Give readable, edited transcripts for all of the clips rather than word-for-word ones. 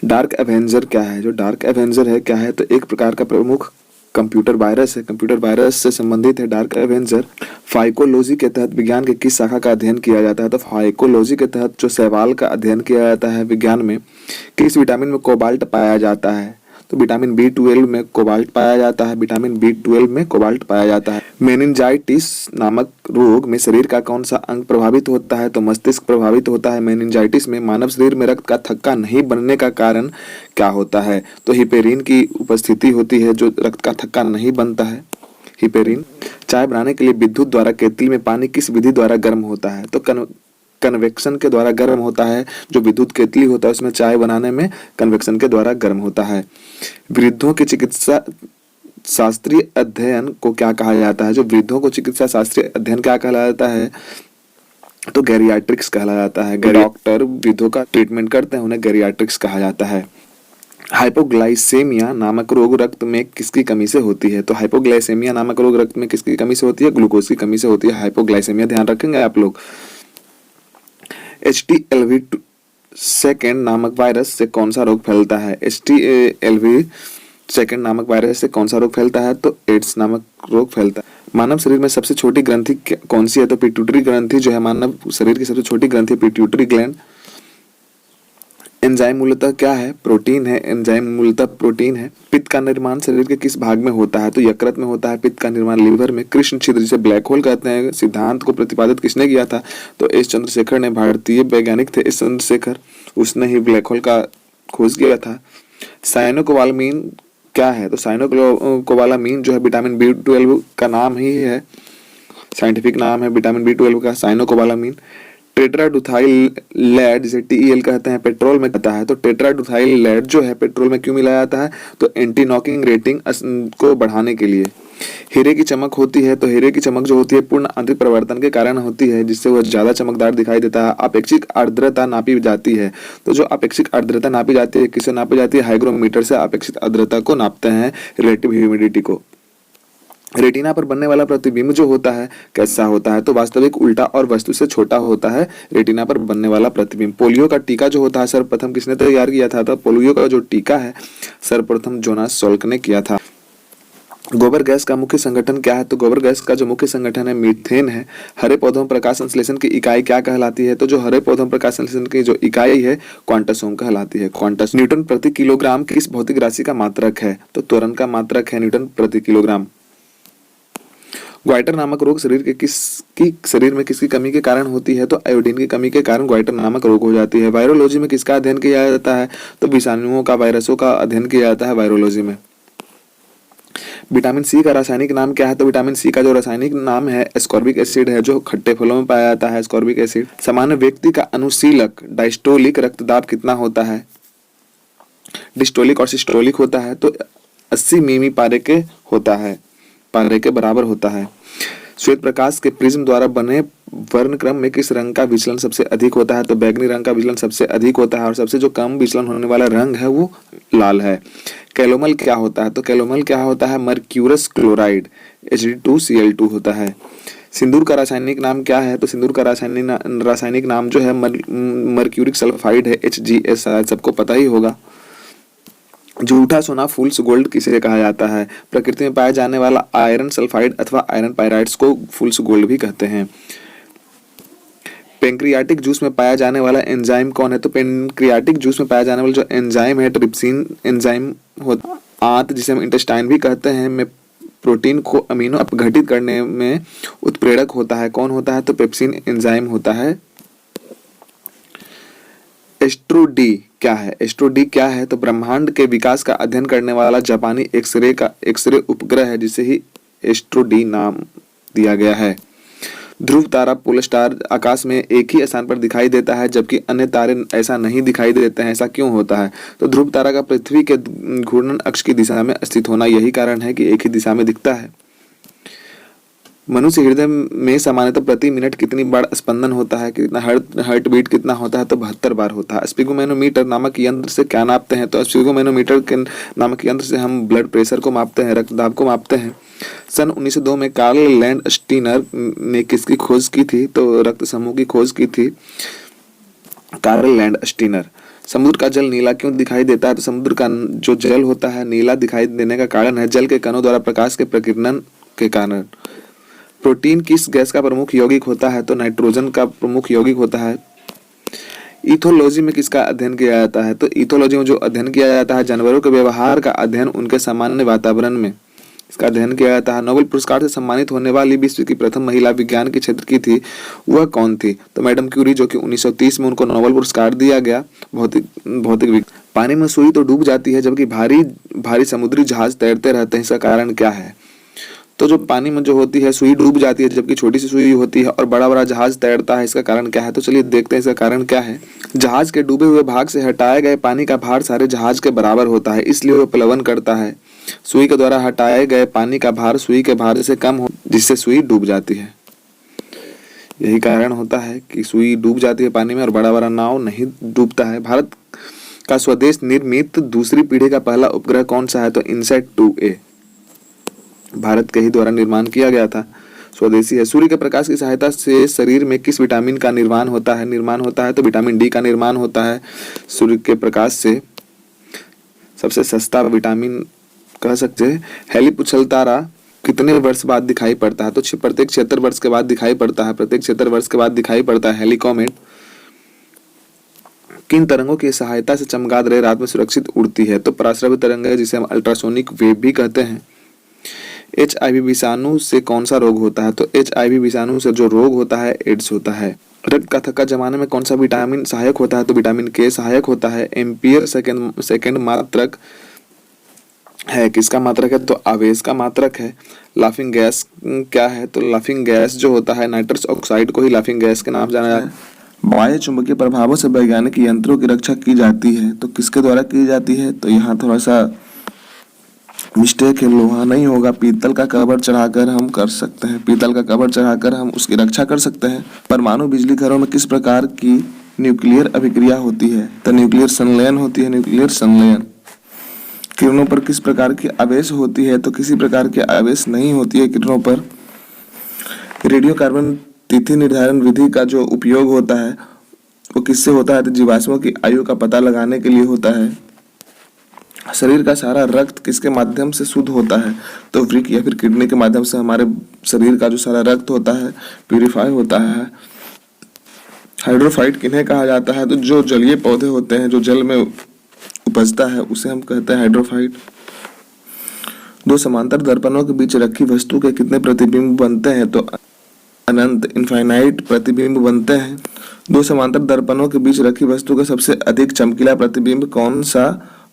Dark Avenger क्या है? जो डार्क एवेंजर है क्या है, तो एक प्रकार का प्रमुख कंप्यूटर वायरस है। कंप्यूटर वायरस से संबंधित है डार्क एवेंजर। फाइकोलॉजी के तहत विज्ञान के किस शाखा का अध्ययन किया जाता है? तो फाइकोलॉजी के तहत जो शैवाल का अध्ययन किया जाता है विज्ञान में, किस विटामिन में कोबाल्ट पाया जाता है? तो विटामिन B12 में कोबाल्ट पाया जाता है। विटामिन B12 में कोबाल्ट पाया जाता है। मेनिंजाइटिस नामक रोग में शरीर का कौन सा अंग प्रभावित होता है? तो मस्तिष्क प्रभावित होता है। मेनिंजाइटिस में मानव शरीर में रक्त का थक्का नहीं बनने का कारण क्या होता है? तो हिपेरिन की उपस्थिति होती है जो रक्त का थक्का नहीं बनता है, हिपेरिन। चाय बनाने के लिए विद्युत द्वारा केतली में पानी किस विधि द्वारा गर्म होता है? तो कन्वेक्शन के द्वारा गर्म होता है। जो विद्युत केतली होता है उसमें चाय बनाने में कन्वेक्शन के द्वारा गर्म होता है। वृद्धों की चिकित्सा शास्त्रीय अध्ययन को क्या कहा जाता है? जो वृद्धों को चिकित्सा शास्त्रीय अध्ययन क्या कहलाता है? तो गैरियाट्रिक्स कहा जाता है। डॉक्टर वृद्धों का ट्रीटमेंट करते हैं उन्हें गैरियाट्रिक्स कहा जाता है। हाइपोग्लाइसेमिया नामक रोग रक्त में किसकी कमी से होती है? तो हाइपोग्लाइसेमिया नामक रोग रक्त में किसकी कमी से होती है? ग्लूकोज की कमी से होती है हाइपोग्लाइसेमिया, ध्यान रखेंगे आप लोग। HTLV सेकेंड नामक वायरस से कौन सा रोग फैलता है? HTLV सेकेंड नामक वायरस से कौन सा रोग फैलता है? तो एड्स नामक रोग फैलता है। मानव शरीर में सबसे छोटी ग्रंथि कौन सी है? तो पिट्यूटरी ग्रंथि जो है मानव शरीर की सबसे छोटी ग्रंथि पिट्यूटरी ग्लैंड। एंजाइम मूलतः क्या है? प्रोटीन है। एंजाइम मूलतः प्रोटीन है। पित्त का निर्माण शरीर के किस भाग में होता है? तो यकृत में होता है पित्त का निर्माण, लीवर में। कृष्ण छिद्र जिसे ब्लैक होल कहते हैं सिद्धांत को प्रतिपादित किसने किया था? तो एस चंद्रशेखर ने, भारतीय वैज्ञानिक थे एस चंद्रशेखर, उसने ही ब्लैक होल का खोज किया था। साइनोकोबालामीन क्या है? तो साइनोकोबालामीन जो है विटामिन B12 का नाम ही है, साइंटिफिक नाम है विटामिन B12 का, साइनोकोबालामीन। टेट्राडुथाइलेट जिसे TEL कहते हैं पेट्रोल में कहता है। तो टेट्राडुथाइलेट जो है पेट्रोल में क्यों मिलाया जाता है? तो एंटी नॉकिंग रेटिंग को बढ़ाने के लिए। हीरे की चमक होती है, तो हीरे की चमक जो होती है पूर्ण आंतरिक परिवर्तन के कारण होती है जिससे वह ज्यादा चमकदार दिखाई देता है। अपेक्षिक आर्द्रता नापी जाती है, तो जो अपेक्षिक आर्द्रता नापी जाती है किससे नापी जाती है? हाइग्रोमीटर से अपेक्षित आर्द्रता को नापते हैं, रिलेटिव ह्यूमिडिटी को। रेटिना पर बनने वाला प्रतिबिंब जो होता है कैसा होता है? तो वास्तविक, उल्टा और वस्तु से छोटा होता है रेटिना पर बनने वाला प्रतिबिंब। पोलियो का टीका जो होता है सर्वप्रथम किसने तैयार किया था? तो पोलियो का जो टीका है सर्वप्रथम जोनास सॉल्क ने किया था। गोबर गैस का मुख्य संगठन क्या है? तो गोबर गैस का जो मुख्य संगठन है मीथेन है। हरे पौधों में प्रकाश संश्लेषण की इकाई क्या कहलाती है? तो जो हरे पौधों में प्रकाश संश्लेषण की जो इकाई है क्वांटसोम कहलाती है, क्वांटस। न्यूटन प्रति किलोग्राम किस भौतिक राशि का मात्रक है? तो त्वरण का मात्रक है न्यूटन प्रति किलोग्राम। ग्वाइटर नामक रोग शरीर में किसकी कमी के कारण होती है? तो आयोडीन की कमी के कारण ग्वाइटर नामक रोग हो जाती है। वायरोलॉजी में किसका अध्ययन किया जाता है? तो विषाणुओं का, वायरसों का अध्ययन किया जाता है वायरोलॉजी में। विटामिन सी का रासायनिक नाम क्या है? तो विटामिन सी का जो रासायनिक नाम है एस्कॉर्बिक एसिड है, जो खट्टे फलों में पाया जाता है एस्कॉर्बिक एसिड। सामान्य व्यक्ति का अनुशीलक डायस्टोलिक रक्तदाब कितना होता है? डिस्टोलिक और सिस्टोलिक होता है, तो 80 मिमी पारे के होता है, पारे के बराबर होता है। श्वेत प्रकाश के प्रिज्म द्वारा बने वर्णक्रम में किस रंग का विचलन सबसे अधिक होता है? तो बैगनी रंग का विचलन सबसे अधिक होता है और सबसे जो कम विचलन होने वाला रंग है वो लाल है। कैलोमल क्या होता है? तो कैलोमल क्या होता है? मर्क्यूरस क्लोराइड Hg2Cl2 होता है। सिंदूर का रासायनिक नाम क्या है? तो सिंदूर का रासायनिक नाम जो है मर्क्यूरिक सल्फाइड है, HgS, सबको पता ही होगा। जूठा सोना फूल्स गोल्ड किसे कहा जाता है? प्रकृति में पाया जाने वाला आयरन सल्फाइड अथवा आयरन पायराइड्स को फूल्स गोल्ड भी कहते हैं। पेंक्रियाटिक जूस में पाया जाने वाला एंजाइम कौन है? तो पेंक्रियाटिक जूस में पाया जाने वाला जो एंजाइम है ट्रिप्सिन एंजाइम होता है। आंत जिसे हम इंटेस्टाइन भी कहते हैं में प्रोटीन को अमीनो अपघटित करने में उत्प्रेरक होता है, कौन होता है? तो पेप्सिन एंजाइम होता है। एस्ट्रो-डी क्या है? एस्ट्रो-डी क्या है? तो ब्रह्मांड के विकास का अध्ययन करने वाला जापानी एक्सरे उपग्रह है जिसे ही एस्ट्रो-डी नाम दिया गया है। ध्रुव तारा पोल स्टार आकाश में एक ही स्थान पर दिखाई देता है जबकि अन्य तारे ऐसा नहीं दिखाई देते हैं, ऐसा क्यों होता है? तो ध्रुव तारा का पृथ्वी के घूर्णन अक्ष की दिशा में स्थित होना यही कारण है कि एक ही दिशा में दिखता है। मनुष्य हृदय में सामान्यतः प्रति मिनट कितनी बार स्पंदन होता है? कितना हार्ट बीट कितना होता है? तो 72 बार होता है। स्पिगोमेनोमीटर नामक यंत्र से क्या नापते हैं? तो स्पिगोमेनोमीटर के नामक यंत्र से हम ब्लड प्रेशर को मापते हैं, रक्तदाब को मापते हैं। सन 1902 में कार्ल लैंड स्टीनर ने किसकी खोज की थी? तो रक्त समूह की खोज की थी कार्ल लैंड स्टीनर। समुद्र का जल नीला क्यों दिखाई देता है? तो समुद्र का जो जल होता है नीला दिखाई देने का कारण है जल के कणों द्वारा प्रकाश के प्रकीर्णन के कारण। प्रोटीन किस गैस का प्रमुख यौगिक होता है? तो नाइट्रोजन का प्रमुख यौगिक होता है। इथोलॉजी में किसका अध्ययन किया जाता है? तो इथोलॉजी में जो अध्ययन किया जाता है जानवरों के व्यवहार का अध्ययन उनके सामान्य वातावरण में, इसका अध्ययन किया जाता है। नोबेल पुरस्कार से सम्मानित होने वाली विश्व की प्रथम महिला विज्ञान के क्षेत्र की थी, वह कौन थी? तो मैडम क्यूरी, जो कि 1930 में उनको नोबेल पुरस्कार दिया गया भौतिक। पानी में सुई तो डूब जाती है जबकि भारी समुद्री जहाज तैरते रहते हैं, इसका कारण क्या है? तो जो पानी में जो होती है सुई डूब जाती है जबकि छोटी सी सुई होती है और बड़ा बड़ा जहाज तैरता है, इसका कारण क्या है? तो चलिए देखते हैं इसका कारण क्या है। जहाज के डूबे हुए भाग से हटाए गए पानी का भार सारे जहाज के बराबर होता है, इसलिए वह प्लवन करता है। सुई के द्वारा हटाए गए पानी का भार सुई के भार से कम हो, जिससे सुई डूब जाती है। यही कारण होता है कि सुई डूब जाती है पानी में और बड़ा बड़ा नाव नहीं डूबता है। भारत का स्वदेश निर्मित दूसरी पीढ़ी का पहला उपग्रह कौन सा है? तो इनसैट 2A भारत के ही द्वारा निर्माण किया गया था, स्वदेशी है। सूर्य के प्रकाश की सहायता से शरीर में किस विटामिन का निर्माण होता है? तो विटामिन डी का निर्माण होता है। सूर्य के प्रकाश से सबसे सस्ता विटामिन कह सकते हैं। हेलिप उछलतारा कितने वर्ष बाद दिखाई पड़ता है? तो प्रत्येक 76 वर्ष के बाद दिखाई पड़ता है। प्रत्येक 76 वर्ष के बाद दिखाई पड़ता है हेलिकॉमेट। किन तरंगों की सहायता से चमगादड़ रात में सुरक्षित उड़ती है? तो पराश्रव्य तरंग है, जिसे हम अल्ट्रासोनिक वेव भी कहते हैं। HIV विषाणु से कौन सा रोग होता है? तो HIV विषाणु से जो रोग होता है एड्स होता है। रक्त का थक्का जमाने में कौन सा विटामिन सहायक होता है? तो विटामिन K सहायक होता है। एम्पियर सेकेंड मात्रक है, किसका मात्रक है? तो आवेश का मात्रक है। लाफिंग गैस क्या है? तो लाफिंग गैस जो होता है नाइट्रस ऑक्साइड को ही लाफिंग गैस के नाम जाना जाता है। बाह्य चुंबकीय प्रभावों से वैज्ञानिक यंत्रों की रक्षा की जाती है, तो किसके द्वारा की जाती है? तो यहाँ थोड़ा सा मिस्टेक है, लोहा नहीं होगा। पीतल का कवर चढ़ाकर हम कर सकते हैं, पीतल का कवर चढ़ाकर हम उसकी रक्षा कर सकते हैं। परमाणु बिजली घरों में किस प्रकार की न्यूक्लियर अभिक्रिया होती है? तो न्यूक्लियर संलयन होती है। न्यूक्लियर संलयन। किरणों पर किस प्रकार की आवेश होती है? तो किसी प्रकार की आवेश नहीं होती है किरणों पर। रेडियो कार्बन तिथि निर्धारण विधि का जो उपयोग होता है वो किससे होता है? तो जीवाश्मों की आयु का पता लगाने के लिए होता है। शरीर का सारा रक्त किसके माध्यम से शुद्ध होता है? तो वृक्क या फिर किडनी के माध्यम से हमारे शरीर का जो सारा रक्त होता है प्यूरिफाई होता है। हाइड्रोफाइट किन्हें कहा जाता है? तो जो जलीय पौधे होते हैं जो जल में उपजता है उसे हम कहते हैं हाइड्रोफाइट। दो समांतर दर्पणों के बीच रखी वस्तु के कितने प्रतिबिंब बनते हैं? तो अनंत इनफाइनाइट प्रतिबिंब बनते हैं। दो समांतर दर्पणों के बीच रखी वस्तु का सबसे अधिक चमकीला प्रतिबिंब कौन सा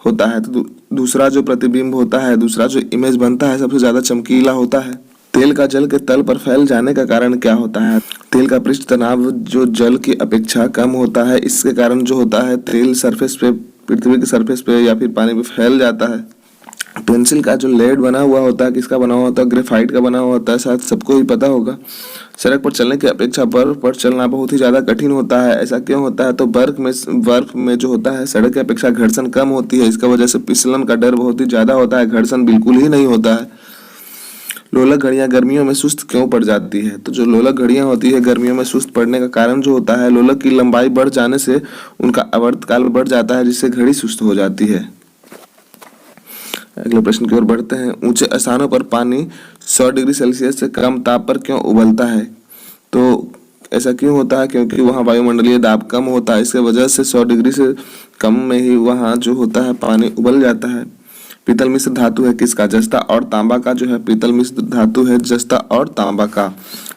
होता है? तो दूसरा जो प्रतिबिंब होता है, दूसरा जो इमेज बनता है सबसे ज्यादा चमकीला होता है। तेल का जल के तल पर फैल जाने का कारण क्या होता है? तेल का पृष्ठ तनाव जो जल की अपेक्षा कम होता है, इसके कारण जो होता है तेल सरफेस पे, पृथ्वी के सरफेस पे या फिर पानी पे फैल जाता है। पेंसिल का जो लेड बना हुआ होता है किसका बना हुआ होता है? ग्रेफाइट का बना हुआ होता है, शायद सबको ही पता होगा। सड़क पर चलने की अपेक्षा बर्फ पर चलना बहुत ही ज्यादा कठिन होता है, ऐसा क्यों होता है? तो बर्फ में जो होता है सड़क की अपेक्षा घर्षण कम होती है, इसका वजह से फिसलन का डर बहुत ही ज्यादा होता है, घर्षण बिल्कुल ही नहीं होता है। लोलक घड़ियां गर्मियों में सुस्त क्यों पड़ जाती है? तो जो लोलक घड़ियां होती है गर्मियों में सुस्त पड़ने का कारण जो होता है लोलक की लंबाई बढ़ जाने से उनका आवर्तकाल बढ़ जाता है, जिससे घड़ी सुस्त हो जाती है। अगले प्रश्न की ओर बढ़ते हैं। ऊंचे स्थानों पर पानी 100 डिग्री सेल्सियस से कम ताप पर क्यों उबलता है? तो ऐसा क्यों होता है? क्योंकि वहाँ वायुमंडलीय दाब कम होता है, इसके वजह से 100 डिग्री से कम में ही वहाँ जो होता है पानी उबल जाता है। पीतल मिश्र धातु है किसका? जस्ता और तांबा का जो है पीतल मिश्र धातु है, जस्ता और तांबा का।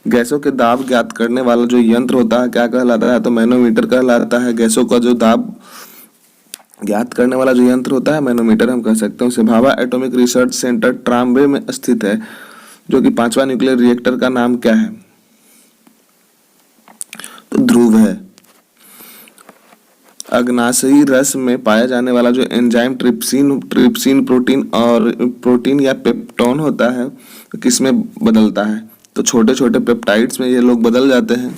गैसों के दाब ज्ञात करने वाला जो यंत्र होता है क्या कहलाता है? तो मैनोमीटर कहलाता है। गैसों का जो दाब ज्ञात करने वाला जो यंत्र होता है मैनोमीटर हम कह सकते हैं उसे। Bhabha atomic research centre Trombay में स्थित है, जो कि 5वां न्यूक्लियर रिएक्टर का नाम क्या है? तो ध्रुव है। अग्नाशयी रस में पाया जाने वाला जो एंजाइम ट्रिप्सिन प्रोटीन या पेप्टोन होता है किसमें बदलता है? तो छोटे छोटे पेप्टाइड्स में ये लोग बदल जाते हैं।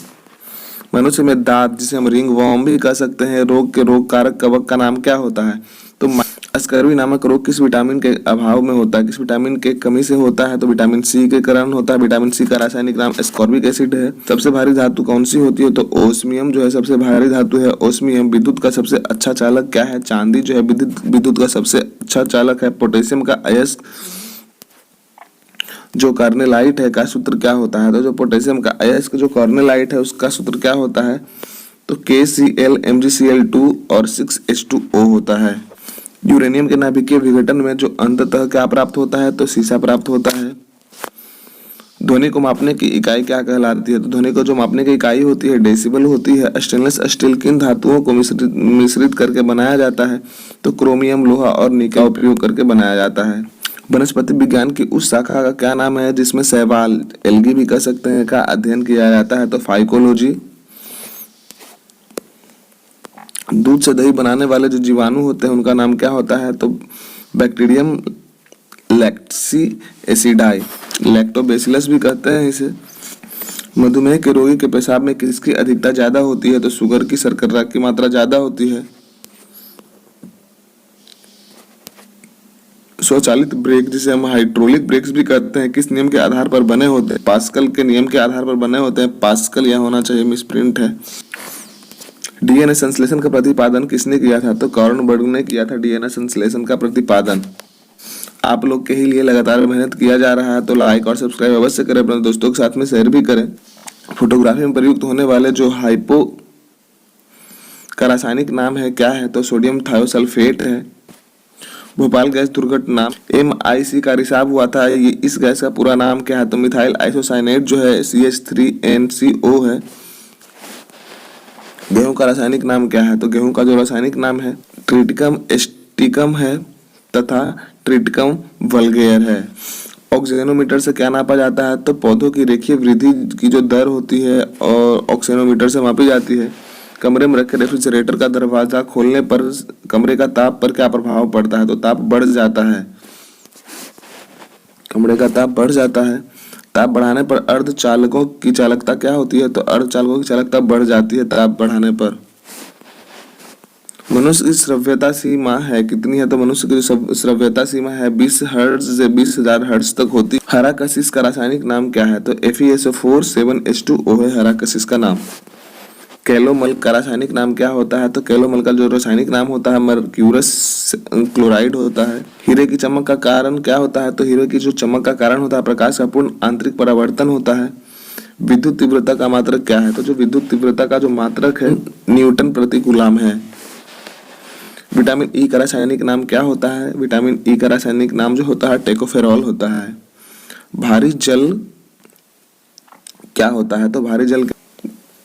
मनुष्य में दांत, जिसे हम रिंग वॉर्म भी कह सकते हैं, रोग के रोग कारक कवक का नाम क्या होता है? तो स्कर्वी नामक रोग किस विटामिन के अभाव में होता है? किस विटामिन के कमी से होता है? तो विटामिन सी के कारण होता है। विटामिन सी का रासायनिक नाम एस्कॉर्बिक एसिड है। सबसे भारी धातु कौन सी होती है? तो ओस्मियम जो है सबसे भारी धातु है, ओस्मियम। विद्युत का सबसे अच्छा चालक क्या है? चांदी जो है विद्युत का सबसे अच्छा चालक है। पोटेशियम का अयस्क जो कार्नेलाइट है का सूत्र क्या होता है? तो जो पोटेशियम का अयस्क जो कार्नेलाइट है उसका सूत्र क्या होता है? तो KCl MgCl2 और 6H2O होता है। यूरेनियम के नाभिकीय विघटन में जो अंततः क्या प्राप्त होता है? तो सीसा प्राप्त होता है। ध्वनि को मापने की इकाई क्या कहलाती है? तो ध्वनि को जो मापने की इकाई होती है डेसिबल होती है। स्टेनलेस स्टील किन धातुओं को मिश्रित करके बनाया जाता है? तो क्रोमियम, लोहा और निकेल का उपयोग करके बनाया जाता है। वनस्पति विज्ञान की उस शाखा का क्या नाम है जिसमें शैवाल, एल्गी भी कह सकते हैं, का अध्ययन किया जाता है? तो फाइकोलॉजी। दूध से दही बनाने वाले जो जीवाणु होते हैं उनका नाम क्या होता है? तो बैक्टीरियम लैक्टोबैसिलस लैक्टोबैसिलस भी कहते हैं इसे। मधुमेह के रोगी के पेशाब में किसकी अधिकता ज्यादा होती है? तो शुगर की, शर्करा की मात्रा ज्यादा होती है। स्वचालित ब्रेक जिसे हम हाइड्रोलिक ब्रेक्स भी कहते हैं किस नियम के आधार पर बने होते हैं? पास्कल के नियम के आधार पर बने होते हैं। पास्कल यह होना चाहिए, मिसप्रिंट है। डीएनए संश्लेषण का प्रतिपादन किसने किया था? तो कॉर्नबर्ग ने किया था डीएनए संश्लेषण का प्रतिपादन। आप लोग के ही लिए लगातार मेहनत किया जा रहा है तो लाइक और सब्सक्राइब अवश्य करें, अपने दोस्तों के साथ में शेयर भी करें। फोटोग्राफी में प्रयुक्त होने वाले जो हाइपो का रासायनिक नाम है क्या है? तो सोडियम थायोसल्फेट है। भोपाल गैस दुर्घटना MIC का रिसाव हुआ था, ये इस गैस का पूरा नाम क्या है? तो मिथाइल आइसोसाइनेट जो है CH3NCO है। गेहूं का रासायनिक नाम क्या है? तो गेहूं का जो रासायनिक नाम है ट्रिटिकम एस्टिकम है तथा ट्रिटिकम वल्गेयर है। ऑक्सीजनोमीटर से क्या नापा जाता है? तो पौधों की रेखीय वृद्धि की जो दर होती है और ऑक्सीजनोमीटर से मापी जाती है। कमरे में रखे रेफ्रिजरेटर का दरवाजा खोलने पर कमरे का ताप पर क्या प्रभाव पड़ता है? तो ताप बढ़ जाता है। कमरे का ताप बढ़ जाता है। ताप बढ़ाने पर अर्धचालकों की चालकता क्या होती है? तो अर्धचालकों की चालकता बढ़ जाती है ताप बढ़ाने पर। मनुष्य की श्रव्यता सीमा है कितनी है? तो मनुष्य की जो श्रव्यता सीमा है 20 हर्ट्ज से 20,000 हर्ट्ज तक होती है। हरा कशिश का रासायनिक नाम क्या है? तो FeSO4 7H2O है हरा कशिश का नाम। कैलोमल का रासायनिक नाम क्या होता है? तो कैलोमल का जो रासायनिक नाम होता है मर्क्यूरस क्लोराइड होता है। हीरे की चमक का कारण क्या होता है? तो हीरे की जो चमक का कारण होता है प्रकाश का पूर्ण आंतरिक परावर्तन होता है। विद्युत तीव्रता का मात्रक क्या है? तो जो विद्युत तीव्रता का जो मात्रक है न्यूटन प्रति कूलम है। विटामिन ई का रासायनिक नाम क्या होता है? विटामिन ई का रासायनिक नाम जो होता है टेकोफेरॉल होता है। भारी जल क्या होता है? तो भारी जल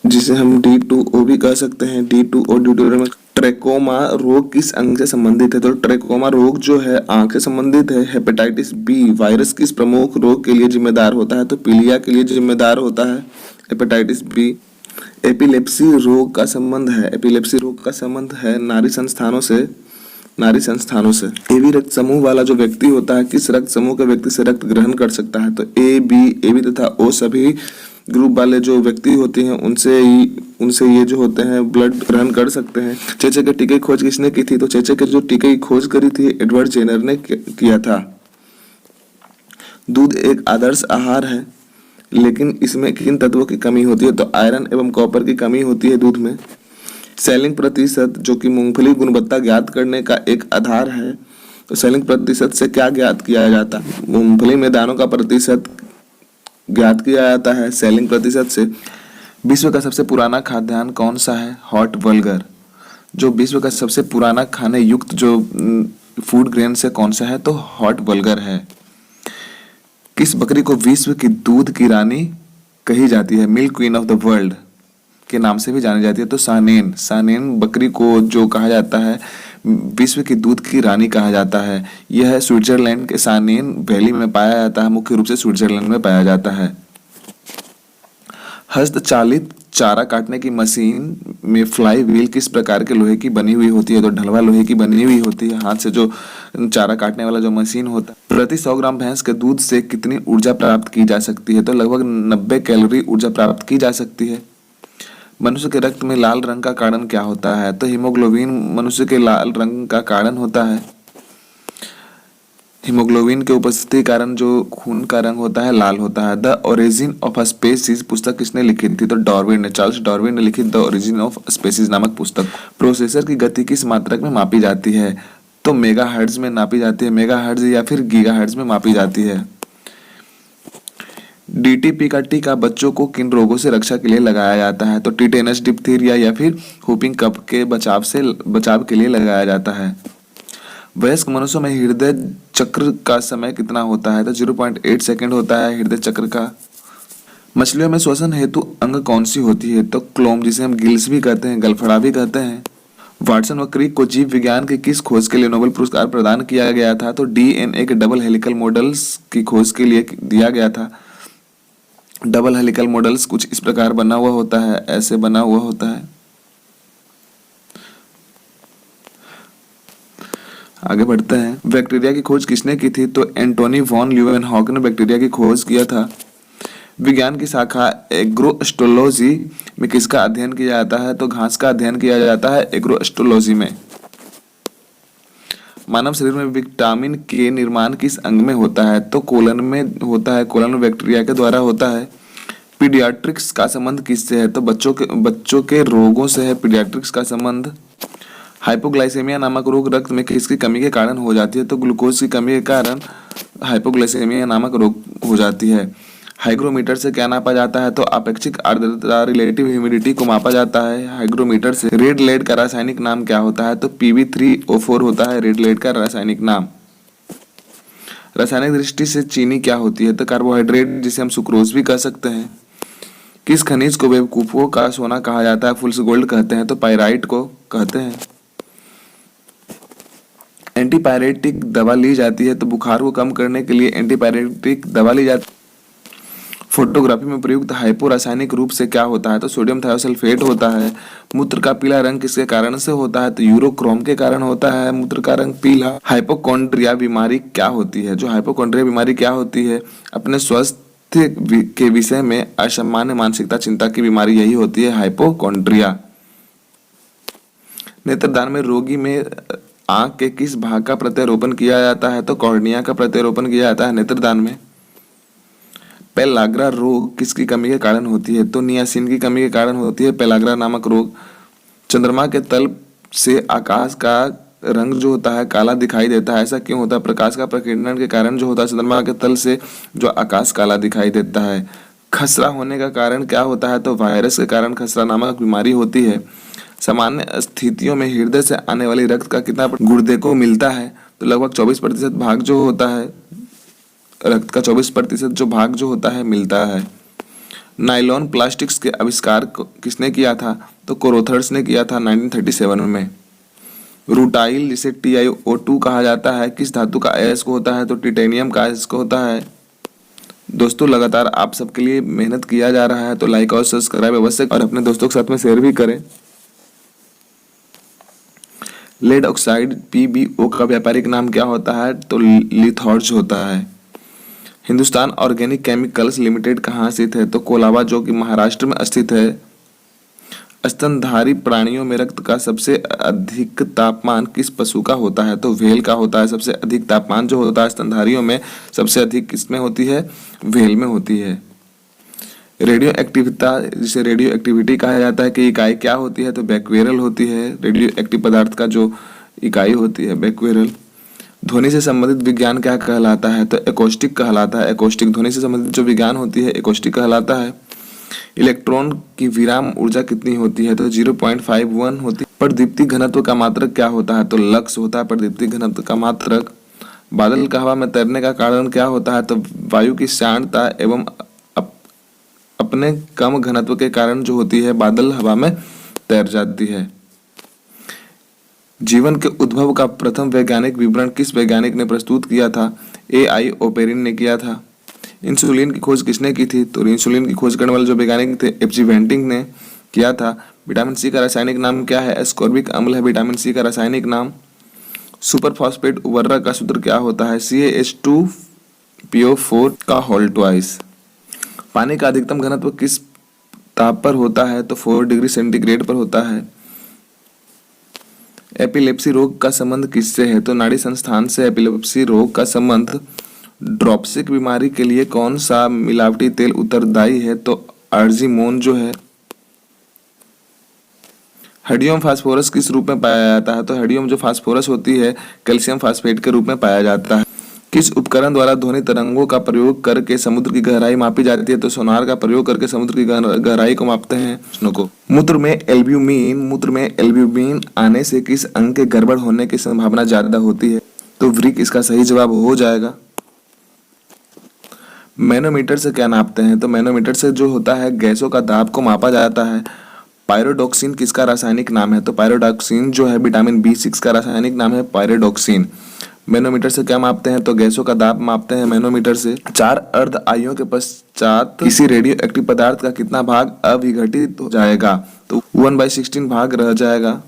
जिसे हम D2O भी कह सकते हैं। D2O deuterium. ट्रेकोमा रोग किस अंग से संबंधित है? तो ट्रेकोमा रोग जो है आंख से संबंधित है। हेपेटाइटिस बी वायरस किस प्रमुख रोग के लिए जिम्मेदार होता है? तो पीलिया के लिए जिम्मेदार होता है हेपेटाइटिस बी। एपिलेप्सी रोग का संबंध है, एपिलेप्सी रोग का संबंध है नाड़ी संस्थानों से। एबी रक्त समूह वाला जो व्यक्ति होता है किस रक्त समूह के व्यक्ति से रक्त ग्रहण कर सकता है? तो एबी तथा ओ सभी ग्रुप वाले जो व्यक्ति होते हैं उनसे ये जो होते हैं ब्लड ग्रहण कर सकते हैं। चेचे के टीके की खोज किसने की थी? तो चेचे के जो टीके की खोज करी थी एडवर्ड जेनर ने किया था। दूध एक आदर्श आहार है लेकिन इसमें किन तत्वों की कमी होती है? तो आयरन एवं कॉपर की कमी होती है दूध में। सेलिंग प्रतिशत जो कि मूंगफली गुणवत्ता ज्ञात करने का एक आधार है, तो सेलिंग प्रतिशत से क्या ज्ञात किया जाता है? मूंगफली में दानों का प्रतिशत ज्ञात किया जाता है सेलिंग प्रतिशत से। विश्व का सबसे पुराना खाद्यान्न कौन सा है? Hot vulgar. जो विश्व का सबसे पुराना खाने युक्त जो फूड ग्रेन से कौन सा है? तो हॉट वल्गर है। किस बकरी को विश्व की दूध की रानी कही जाती है? Milk queen of the world के नाम से भी जानी जाती है। तो सानेन बकरी को जो कहा जाता है विश्व की दूध की रानी कहा जाता है। यह स्विट्जरलैंड के सानेन वैली में पाया जाता है, मुख्य रूप से स्विट्जरलैंड में पाया जाता है। हस्तचालित चारा काटने की मशीन में फ्लाई व्हील किस प्रकार के लोहे की बनी हुई होती है? तो ढलवा लोहे की बनी हुई होती है। हाथ से जो चारा काटने वाला जो मशीन होता है। प्रति 100 ग्राम भैंस के दूध से कितनी ऊर्जा प्राप्त की जा सकती है? तो लगभग 90 कैलोरी ऊर्जा प्राप्त की जा सकती है। मनुष्य के रक्त में लाल रंग का कारण क्या होता है? तो हीमोग्लोबिन मनुष्य के लाल रंग का कारण होता है। हीमोग्लोबिन के उपस्थिति के कारण जो खून का रंग होता है लाल होता है। The origin of a species पुस्तक किसने लिखी थी? तो डार्विन ने, चार्ल्स डार्विन ने लिखी द ओरिजिन ऑफ स्पेसीज नामक पुस्तक। प्रोसेसर की गति किस मात्रक में मापी जाती है? तो मेगाहर्ट्ज में नापी जाती है, मेगाहर्ट्ज या फिर गीगाहर्ट्ज में मापी जाती है। डीटीपी का टीका बच्चों को किन रोगों से रक्षा के लिए लगाया जाता है? तो टिटेनस, डिप्थीरिया या फिर व्होपिंग कफ के बचाव के लिए लगाया जाता है। वयस्क मनुष्यों में हृदय चक्र का समय कितना होता है? तो 0.8 सेकंड होता है हृदय चक्र का। मछलियों में श्वसन हेतु अंग कौन सी होती है? तो क्लोम, जिसे हम गिल्स भी कहते हैं, गलफड़ा भी कहते हैं। वाटसन व क्रिक को जीव विज्ञान की किस खोज के लिए नोबेल पुरस्कार प्रदान किया गया था? तो डीएनए के डबल हेलिकल मॉडल्स की खोज के लिए दिया गया था। डबल हेलिकल मॉडल्स कुछ इस प्रकार बना हुआ होता है, ऐसे बना हुआ होता है। आगे बढ़ते हैं। बैक्टीरिया की खोज किसने की थी? तो एंटोनी वॉन ल्यूवेनहॉक ने बैक्टीरिया की खोज किया था। विज्ञान की शाखा एग्रोएस्ट्रोलॉजी में किसका अध्ययन किया जाता है? तो घास का अध्ययन किया जाता है एग्रोएस्ट्रोलॉजी में। मानव शरीर में विटामिन के निर्माण किस अंग में होता है? तो कोलन में होता है, कोलन में बैक्टीरिया के द्वारा होता है। पीडियाट्रिक्स का संबंध किससे है? तो बच्चों के रोगों से है पीडियाट्रिक्स का संबंध। हाइपोग्लाइसेमिया नामक रोग रक्त में किसकी कमी के कारण हो जाती है? तो ग्लूकोज की कमी के कारण हाइपोग्लाइसेमिया नामक रोग हो जाती है। हाइग्रोमीटर से क्या नापा जाता है? तो अपेक्षिक आर्द्रता, रिलेटिव ह्यूमिडिटी को मापा जाता है हाइग्रोमीटर से। रेड लेड का रासायनिक नाम क्या होता है? तो Pb3O4 होता है रेड लेड का रासायनिक नाम। रासायनिक दृष्टि से चीनी क्या होती है? तो कार्बोहाइड्रेट, जिसे हम सुक्रोज भी कह सकते हैं। किस खनिज को बेवकूफों का सोना कहा जाता है? फुल्स गोल्ड कहते हैं। तो पाइराइट को कहते हैं। एंटीपायरेटिक दवा ली जाती है, तो बुखार को कम करने के लिए एंटीपायरेटिक दवा ली जाती है। फोटोग्राफी में प्रयुक्त हाइपो रासायनिक रूप से क्या होता है? तो सोडियम थायोसल्फेट होता है। मूत्र का पीला रंग किसके कारण से होता है? तो यूरोक्रोम के कारण होता है मूत्र का रंग पीला। हाइपोकॉन्ड्रिया बीमारी क्या होती है? जो हाइपोकॉन्ड्रिया बीमारी क्या होती है? अपने स्वास्थ्य के विषय में असामान्य मानसिकता, चिंता की बीमारी, यही होती है हाइपोकॉन्ड्रिया। नेत्रदान में रोगी में आंख के किस भाग का प्रत्यारोपण किया जाता है? तो कॉर्निया का प्रत्यारोपण किया जाता है नेत्रदान में। पेलाग्रा रोग किसकी कमी के कारण होती है? तो नियासिन की कमी के कारण होती है पेलाग्रा नामक रोग। चंद्रमा के तल से आकाश का रंग जो होता है काला दिखाई देता है, ऐसा क्यों होता है? प्रकाश का प्रकीर्णन के कारण जो होता है चंद्रमा के तल से जो आकाश काला दिखाई देता है। खसरा होने का कारण क्या होता है? तो वायरस के कारण खसरा नामक बीमारी होती है। सामान्य स्थितियों में हृदय से आने वाली रक्त का कितना गुर्दे को मिलता है? तो लगभग 24% भाग जो होता है रक्त का, 24% जो भाग जो होता है मिलता है। नाइलॉन प्लास्टिक्स के आविष्कार किसने किया था? तो कोरोथर्स ने किया था 1937 में। रूटाइल, जिसे TiO2 कहा जाता है, किस धातु का अयस्क होता है? तो टिटेनियम का अयस्क होता है। दोस्तों, लगातार आप सबके लिए मेहनत किया जा रहा है, तो लाइक और सब्सक्राइब अवश्य और अपने दोस्तों के साथ में शेयर भी करें। लेड ऑक्साइड PbO का व्यापारिक नाम क्या होता है? तो लिथॉर्ज होता है। हिंदुस्तान ऑर्गेनिक केमिकल्स लिमिटेड कहाँ स्थित है? तो कोलाबा, जो कि महाराष्ट्र में स्थित है। स्तनधारी प्राणियों में रक्त का सबसे अधिक तापमान किस पशु का होता है? तो व्हेल का होता है। सबसे अधिक तापमान जो होता है स्तनधारियों में सबसे अधिक किसमें होती है? व्हेल में होती है। रेडियो एक्टिविता, जिसे रेडियो एक्टिविटी कहा जाता है, कि इकाई क्या होती है? तो बैक्वेरल होती है। रेडियो एक्टिव पदार्थ का जो इकाई होती है बैक्वेरल। ध्वनि से संबंधित विज्ञान क्या कहलाता है? तो एकॉस्टिक कहलाता है। एकॉस्टिक, ध्वनि से संबंधित जो विज्ञान होती है एकॉस्टिक कहलाता है। इलेक्ट्रॉन की विराम ऊर्जा कितनी होती है? तो 0.51 होती है। प्रदीप्ति घनत्व का मात्रक क्या होता है? तो लक्स होता है प्रदीप्ति घनत्व का मात्रक। बादल का हवा में तैरने का कारण क्या होता है? तो वायु की शांतता एवं अपने कम घनत्व के कारण जो होती है बादल हवा में तैर जाती है। जीवन के उद्भव का प्रथम वैज्ञानिक विवरण किस वैज्ञानिक ने प्रस्तुत किया था? AI ओपेरिन ने किया था। इंसुलिन की खोज किसने की थी? तो इंसुलिन की खोज करने वाले जो वैज्ञानिक थे FG वेंटिंग ने किया था। विटामिन C का रासायनिक नाम क्या है? एस्कॉर्बिक अम्ल है विटामिन C का रासायनिक नाम। सुपर फॉस्फेट उर्वरक का सूत्र क्या होता है? CaH2PO4 का होल ट्वाइस। पानी का अधिकतम घनत्व किस ताप पर होता है? तो 4 डिग्री सेंटीग्रेड पर होता है। एपिलेप्सी रोग का संबंध किससे है? तो नाड़ी संस्थान से एपिलेप्सी रोग का संबंध। ड्रॉपसिक बीमारी के लिए कौन सा मिलावटी तेल उत्तरदायी है? तो अर्जिमोन जो है। हड्डियों फास्फोरस किस रूप में पाया जाता है? तो हड्डियों जो फास्फोरस होती है कैल्शियम फास्फेट के रूप में पाया जाता है। किस उपकरण द्वारा ध्वनि तरंगों का प्रयोग करके समुद्र की गहराई मापी जाती है? तो सोनार का प्रयोग करके समुद्र की गहराई को मापते हैं प्रश्नों को। मूत्र में एल्ब्यूमिन आने से किस अंग के गड़बड़ होने की संभावना ज्यादा होती है? तो वृक्क इसका सही जवाब हो जाएगा। मैनोमीटर से क्या नापते हैं? तो मैनोमीटर से जो होता है गैसों का दाब को मापा जाता है। पायरोडॉक्सिन किसका रासायनिक नाम है? तो पायरोडॉक्सिन जो है विटामिन B6 का रासायनिक नाम है पायरोडॉक्सिन। मैनोमीटर से क्या मापते हैं? तो गैसों का दाब मापते हैं मैनोमीटर से। 4 अर्ध आयुओं के पश्चात किसी रेडियो एक्टिव पदार्थ का कितना भाग अविघटित हो जाएगा? तो 1/16 भाग रह जाएगा।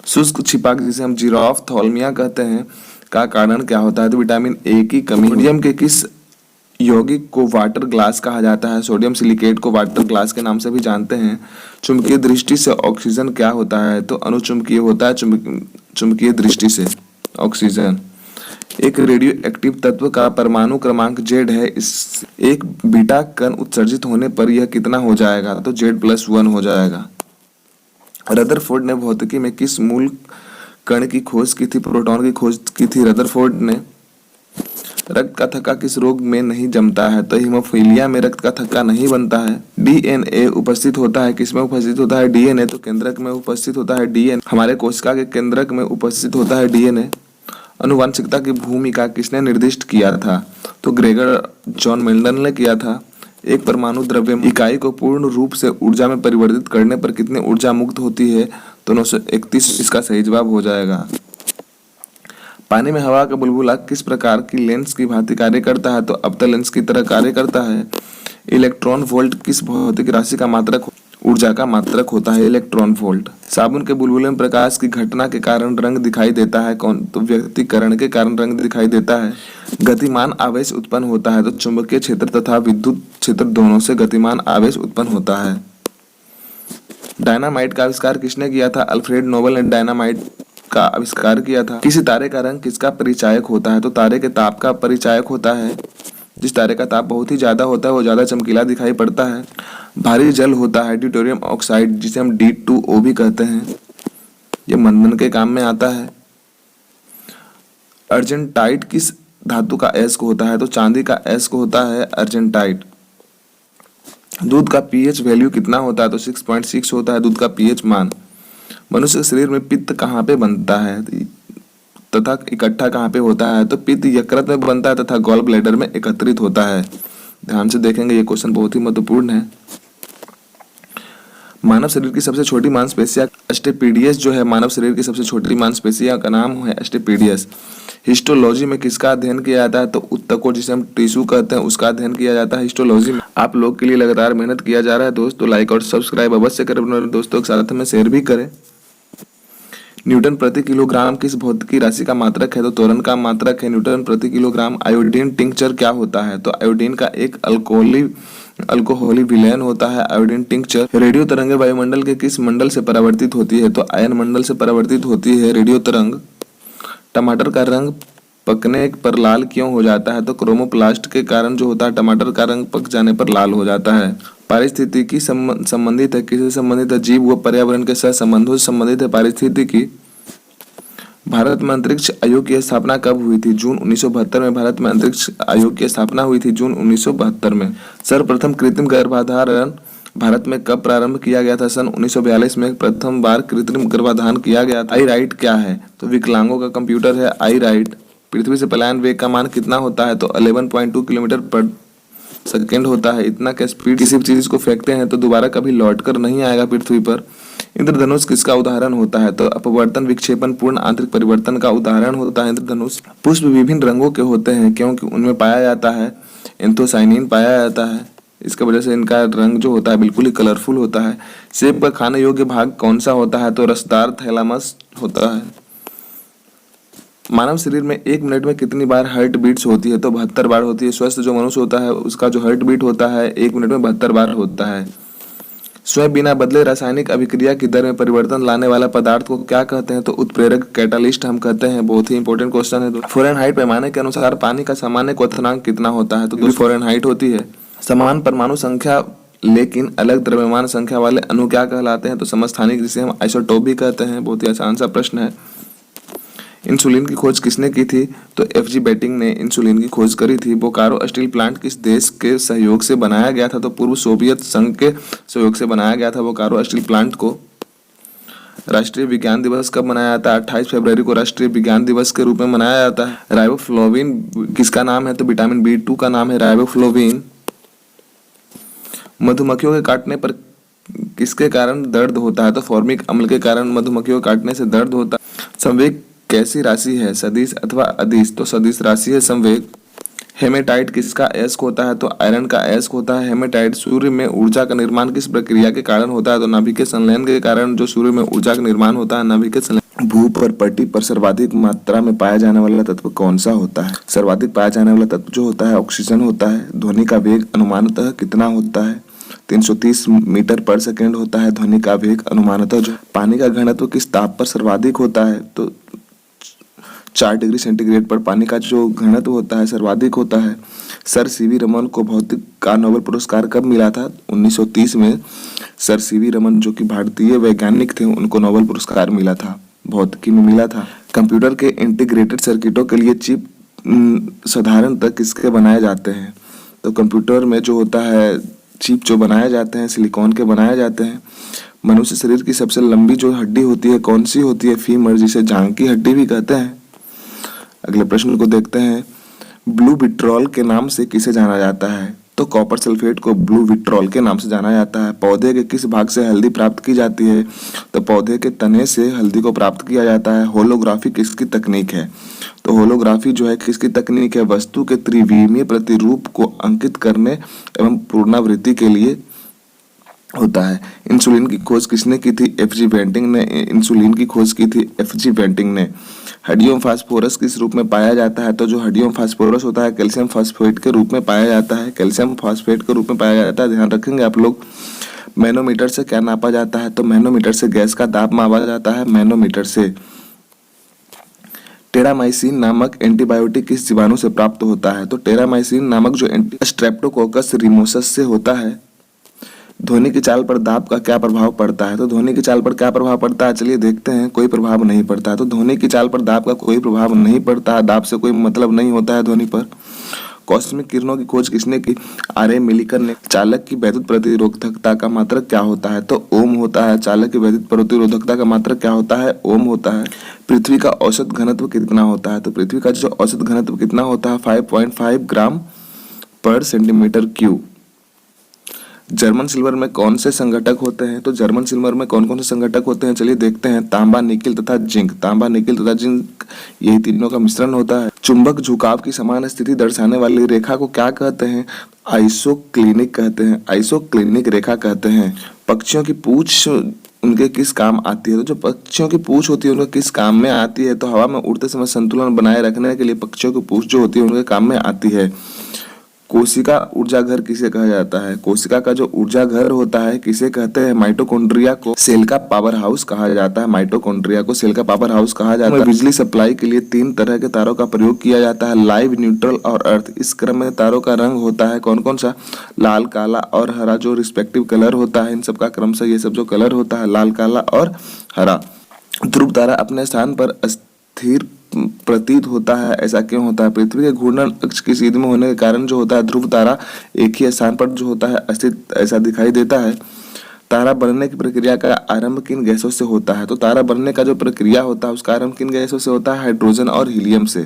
शुष्क छिपाक जिसे हम जीरोफ्थाल्मिया कहते हैं का कारण क्या होता है? तो विटामिन ए की कमी। सोडियम के किस यौगिक को वाटर ग्लास कहा जाता है? सोडियम सिलिकेट को वाटर ग्लास के नाम से भी जानते हैं। चुंबकीय दृष्टि से ऑक्सीजन क्या होता है? तो अनुचुंबकीय होता है चुंबकीय दृष्टि से ऑक्सीजन। एक रेडियो एक्टिव तत्व का परमाणु क्रमांक Z है। इस एक बीटा कण उत्सर्जित होने पर यह कितना हो जाएगा? तो Z+1 हो जाएगा। रदरफोर्ड ने भौतिकी में किस मूल कण की खोज की थी? प्रोटॉन की खोज की थी रदरफोर्ड ने। रक्त का थक्का किस रोग में नहीं जमता है? तो हीमोफीलिया में रक्त का थक्का नहीं बनता है। DNA उपस्थित होता है किसमें उपस्थित होता है? DNA तो केंद्रक में उपस्थित होता है। DNA हमारे कोशिका के केंद्रक में उपस्थित होता है DNA। अनुवांशिकता की भूमिका किसने निर्दिष्ट किया था? तो ग्रेगर जॉन मेल्डन ने किया था। एक परमाणु द्रव्य इकाई को पूर्ण रूप से ऊर्जा में परिवर्तित करने पर कितनी ऊर्जा मुक्त होती है? तो 931 इसका सही जवाब हो जाएगा। पानी में हवा का बुलबुला किस प्रकार की लेंस की भांति कार्य करता है? तो अवतल लेंस की तरह कार्य करता है। इलेक्ट्रॉन वोल्ट किस भौतिक राशि का मात्रक ऊर्जा का मात्रक होता है? Electron volt. साबुन के बुलबुले में प्रकाश की घटना के कारण रंग दिखाई देता है कौन? तो व्यक्तिकरण के कारण रंग दिखाई देता है। गतिमान आवेश उत्पन्न होता है तो चुंबकीय क्षेत्र तथा विद्युत क्षेत्र दोनों से गतिमान आवेश उत्पन्न होता है। डायनामाइट का आविष्कार किसने किया था? अल्फ्रेड नोबल ने डायनामाइट का आविष्कार किया था। किसी तारे का रंग किसका परिचायक होता है? तो तारे के ताप का परिचायक होता है। जिस तारे का ताप बहुत ही ज्यादा होता है वो ज्यादा चमकीला दिखाई पड़ता है। भारी जल होता है ड्यूटेरियम ऑक्साइड जिसे हम D2O भी कहते हैं। ये मंथन के काम में आता है। अर्जेंटाइट किस धातु का S को होता है? तो चांदी का S को होता है अर्जेंटाइट। दूध का pH वैल्यू कितना होता है? तो 6.6 होता है दूध का pH मान। मनुष्य के शरीर में पित्त कहाँ पे बनता है तथा इकट्ठा कहाँ पे होता है? तो पित्त यकृत में बनता है तथा गॉल ब्लैडर में एकत्रित होता है। ध्यान से देखेंगे, ये क्वेश्चन बहुत ही महत्वपूर्ण है। मानव शरीर की सबसे छोटी मांसपेशियां अस्टेपिडियस जो है मानव शरीर की सबसे छोटी मांसपेशियां का नाम है अस्टेपिडियस। हिस्टोलॉजी में किसका अध्ययन किया जाता है? तो ऊतकों जिसे हम टिश्यू कहते हैं उसका अध्ययन किया जाता है हिस्टोलॉजी में। आप लोग के लिए लगातार मेहनत किया जा रहा है दोस्तों। लाइक और सब्सक्राइब अवश्य करें, अपने दोस्तों के साथ में शेयर भी करें। न्यूटन प्रति किलोग्राम किस भौतिकी राशि का मात्रक है? तो त्वरण का मात्रक है न्यूटन प्रति किलोग्राम। आयोडीन टिंक्चर क्या होता है? तो आयोडीन का एक अल्कोहली विलयन होता है आयोडीन टिंक्चर। रेडियो तरंगें वायुमंडल के किस मंडल से परावर्तित होती है? तो आयन मंडल से परावर्तित होती है रेडियो तरंग। टमाटर का रंग पकने पर लाल क्यों हो जाता है? तो क्रोमोप्लास्ट के कारण जो होता है टमाटर का रंग पक जाने पर लाल हो जाता है। पारिस्थितिकी संबंधित है किससे संबंधित है? जीव व पर्यावरण के साथ संबंधों से संबंधित है पारिस्थितिकी। भारत में अंतरिक्ष आयोग की स्थापना कब हुई थी? जून 1972 में भारत में अंतरिक्ष आयोग की स्थापना हुई थी जून 1972 में। सर्वप्रथम कृत्रिम गर्भाधान भारत में कब प्रारंभ किया गया था? सन 1942 में प्रथम बार कृत्रिम गर्भाधान किया गया था। आई राइट क्या है? तो विकलांगों का कंप्यूटर है आई राइट। पृथ्वी से पलायन वेग का मान कितना होता है? तो 11.2 किलोमीटर पर सेकेंड होता है। इतना का स्पीड किसी भी चीज को फेंकते हैं तो दोबारा कभी लौट कर नहीं आएगा पृथ्वी पर। इंद्रधनुष किसका उदाहरण होता है? तो अपवर्तन विक्षेपण पूर्ण आंतरिक परिवर्तन का उदाहरण होता है इंद्रधनुष। पुष्प विभिन्न रंगों के होते हैं क्योंकि उनमें पाया जाता है एंथोसाइनिन पाया जाता है। इसके वजह से इनका रंग जो होता है बिल्कुल ही कलरफुल होता है। सेब का खाने योग्य भाग कौन सा होता है? तो रसदार थैलामस होता है। मानव शरीर में 1 मिनट में कितनी बार हार्ट बीट्स होती है? तो 72 बार होती है। स्वस्थ जो मनुष्य होता है उसका जो हार्ट बीट होता है 1 मिनट में 72 बार होता है। स्वयं बिना बदले रासायनिक अभिक्रिया की दर में परिवर्तन लाने वाला पदार्थ को क्या कहते हैं? तो उत्प्रेरक, कैटालिस्ट हम कहते हैं। बहुत ही इंपॉर्टेंट क्वेश्चन है। तो फ़ारेनहाइट पैमाने के अनुसार पानी का सामान्य क्वथनांक कितना होता है? तो 2 फ़ारेनहाइट होती है। समान परमाणु संख्या लेकिन अलग द्रव्यमान संख्या वाले अणु क्या कहलाते हैं? तो समस्थानिक, जिसे हम आइसोटोप भी कहते हैं। बहुत ही आसान सा प्रश्न है। इंसुलिन की खोज किसने की थी? तो एफ.जी. बेटिंग ने इंसुलिन की खोज करी थी। बोकारो स्टील प्लांट किस देश के सहयोग से बनाया गया था? तो पूर्व सोवियत संघ के सहयोग से बनाया गया था बोकारो स्टील प्लांट को। राष्ट्रीय विज्ञान दिवस कब मनाया जाता है? 28 फरवरी को राष्ट्रीय विज्ञान दिवस के रूप में मनाया जाता है। राइबोफ्लाविन किसका नाम है? तो विटामिन B2 का नाम है राइबोफ्लाविन। मधुमक्खियों के काटने पर किसके कारण दर्द होता है? तो फॉर्मिक अम्ल के कारण मधुमक्खियों के काटने से दर्द होता है। संवेग कैसी राशि है? सदिश अथवा अदिश? तो सदिश राशि है संवेग। हेमेटाइट किसका अयस्क होता है? तो आयरन का अयस्क होता है हेमेटाइट। सूर्य में ऊर्जा का निर्माण किस प्रक्रिया के कारण होता है? तो नाभिकीय संलयन के कारण जो सूर्य में ऊर्जा का निर्माण होता है नाभिकीय संलयन। भू पर पट्टी पर सर्वाधिक मात्रा में पाया जाने वाला तत्व कौन सा होता है? सर्वाधिक पाया जाने वाला तत्व जो होता है ऑक्सीजन होता है। ध्वनि का वेग अनुमानतः कितना होता है? 330 मीटर पर सेकेंड होता है ध्वनि का वेग अनुमानतः। जो पानी का घनत्व किस ताप पर सर्वाधिक होता है? तो 4 डिग्री सेंटीग्रेड पर पानी का जो घनत्व होता है सर्वाधिक होता है। सर सीवी रमन को भौतिक का नोबेल पुरस्कार कब मिला था? 1930 में सर सीवी रमन जो कि भारतीय वैज्ञानिक थे उनको नोबेल पुरस्कार मिला था, भौतिकी में मिला था। कंप्यूटर के इंटीग्रेटेड सर्किटों के लिए चिप साधारणतः किसके बनाए जाते हैं? तो कंप्यूटर में जो होता है चिप जो बनाए जाते हैं सिलिकॉन के बनाए जाते हैं। मनुष्य शरीर की सबसे लंबी जो हड्डी होती है कौन सी होती है? फीमर, जिसे जांघ की हड्डी भी कहते हैं। अगले प्रश्न को देखते हैं। ब्लू विट्रॉल के नाम से किसे जाना जाता है? तो कॉपर सल्फेट को ब्लू विट्रॉल के नाम से जाना जाता है। पौधे के किस भाग से हल्दी प्राप्त की जाती है? तो पौधे के तने से हल्दी को प्राप्त किया जाता है। होलोग्राफी किसकी तकनीक है? तो होलोग्राफी जो है किसकी तकनीक है? वस्तु के त्रिविमीय प्रतिरूप को अंकित करने एवं पुनरावृत्ति के लिए होता है। इंसुलिन की खोज किसने की थी? एफ.जी. बेंटिंग ने इंसुलिन की खोज की थी। एफ.जी. बेंटिंग ने। हडियम फास्फोरस किस रूप में पाया जाता है? तो जो हडियम फास्फोरस होता है कैल्शियम फास्फेट के रूप में पाया जाता है। कैल्शियम फास्फेट के रूप में पाया जाता है, ध्यान रखेंगे आप लोग। मैनोमीटर से क्या नापा जाता है? तो मैनोमीटर से गैस का दाब मापा जाता है। मैनोमीटर से। टेरामाइसिन नामक एंटीबायोटिक किस जीवाणु से प्राप्त होता है? तो टेरामाइसिन नामक जो स्ट्रेप्टोकोकस रिमोसस से होता है। ध्वनि की चाल पर दाब का क्या प्रभाव पड़ता है? तो ध्वनि की चाल पर क्या प्रभाव पड़ता है? चलिए देखते हैं। कोई प्रभाव नहीं पड़ता है। तो ध्वनि की चाल पर दाब का कोई प्रभाव नहीं पड़ता है। दाब से कोई मतलब नहीं होता है ध्वनि पर। कॉस्मिक किरणों की खोज किसने की? आर.ए. मिलिकन ने। चालक की वैद्युत प्रतिरोधकता का मात्रक क्या होता है? तो ओम होता है। चालक की वैद्युत प्रतिरोधकता का मात्रक क्या होता है? ओम होता है। पृथ्वी का औसत घनत्व कितना होता है? तो पृथ्वी का जो औसत घनत्व कितना होता है? 5.5 ग्राम पर सेंटीमीटर क्यूब। जर्मन सिल्वर में कौन से संघटक होते हैं? तो जर्मन सिल्वर में कौन कौन से संघटक होते हैं? चलिए देखते हैं। तांबा, निकिल तथा जिंक। तांबा, निकिल तथा जिंक, यही तीनों का मिश्रण होता है। चुंबक झुकाव की समान स्थिति दर्शाने वाली रेखा को क्या कहते हैं? आइसोक्लिनिक कहते हैं। आइसोक्लिनिक रेखा कहते हैं। पक्षियों की पूंछ उनके किस काम आती है? तो जो पक्षियों की पूंछ होती है उनके किस काम में आती है? तो हवा में उड़ते समय संतुलन बनाए रखने के लिए पक्षियों की पूंछ जो होती है उनके काम में आती है। कोशिका ऊर्जा घर किसे कहा जाता है? कोशिका का जो ऊर्जा घर होता है किसे कहते हैं? माइटोकॉन्ड्रिया को सेल का पावर हाउस कहा जाता है। माइटोकॉन्ड्रिया को सेल का पावर हाउस कहा जाता है। बिजली सप्लाई के लिए 3 तरह के तारों का प्रयोग किया जाता है, लाइव, न्यूट्रल और अर्थ। इस क्रम में तारों का रंग होता है कौन कौन सा? लाल, काला और हरा, जो रिस्पेक्टिव कलर होता है इन सब का क्रम से ये सब जो कलर होता है लाल, काला और हरा। ध्रुव तारा अपने स्थान पर स्थिर प्रतीत होता है, ऐसा क्यों होता है? पृथ्वी के घूर्णन अक्ष की सीध में होने के कारण जो होता है ध्रुव तारा एक ही स्थान पर जो होता है स्थित ऐसा दिखाई देता है। तारा बनने की प्रक्रिया का आरंभ किन गैसों से होता है? तो तारा बनने का जो प्रक्रिया होता है उसका आरंभ किन गैसों से होता है? हाइड्रोजन और हीलियम से।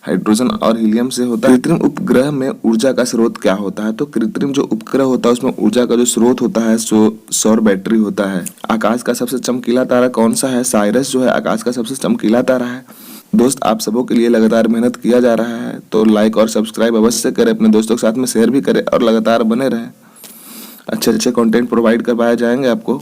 हाइड्रोजन और हीलियम से होता है। कृत्रिम उपग्रह में ऊर्जा का स्रोत क्या होता है? तो कृत्रिम जो उपग्रह होता है उसमें ऊर्जा का जो स्रोत होता है सौर बैटरी होता है। आकाश का सबसे चमकीला तारा कौन सा है? साइरस जो है आकाश का सबसे चमकीला तारा है। दोस्त, आप सबों के लिए लगातार मेहनत किया जा रहा है तो लाइक और सब्सक्राइब अवश्य करें, अपने दोस्तों के साथ में शेयर भी करें और लगातार बने रहें। अच्छे अच्छे कंटेंट प्रोवाइड करवाए जाएंगे आपको।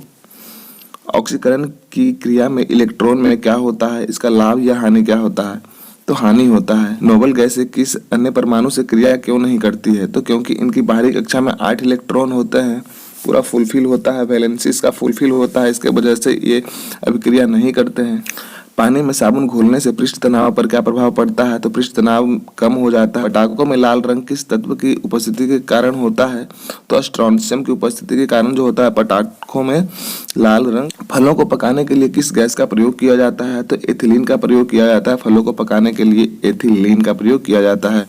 ऑक्सीकरण की क्रिया में इलेक्ट्रॉन में क्या होता है? इसका लाभ या हानि क्या होता है? तो हानि होता है। नोबल गैसें किस अन्य परमाणु से क्रिया क्यों नहीं करती है? तो क्योंकि इनकी बाहरी कक्षा में 8 इलेक्ट्रॉन होते हैं। पूरा फुलफिल होता है, वैलेंसी इसका फुलफिल होता है, इसके वजह से ये अभिक्रिया नहीं करते हैं। पानी में साबुन घोलने से पृष्ठ तनाव पर क्या प्रभाव पड़ता है? तो पृष्ठ तनाव कम हो जाता है। पटाखों में लाल रंग किस तत्व की उपस्थिति के कारण होता है? तो स्ट्रोंशियम की उपस्थिति के कारण जो होता है पटाखों में लाल रंग। फलों को पकाने के लिए किस गैस का प्रयोग किया जाता है? तो एथिलीन का प्रयोग किया जाता है। फलों को पकाने के लिए एथिलीन का प्रयोग किया जाता है।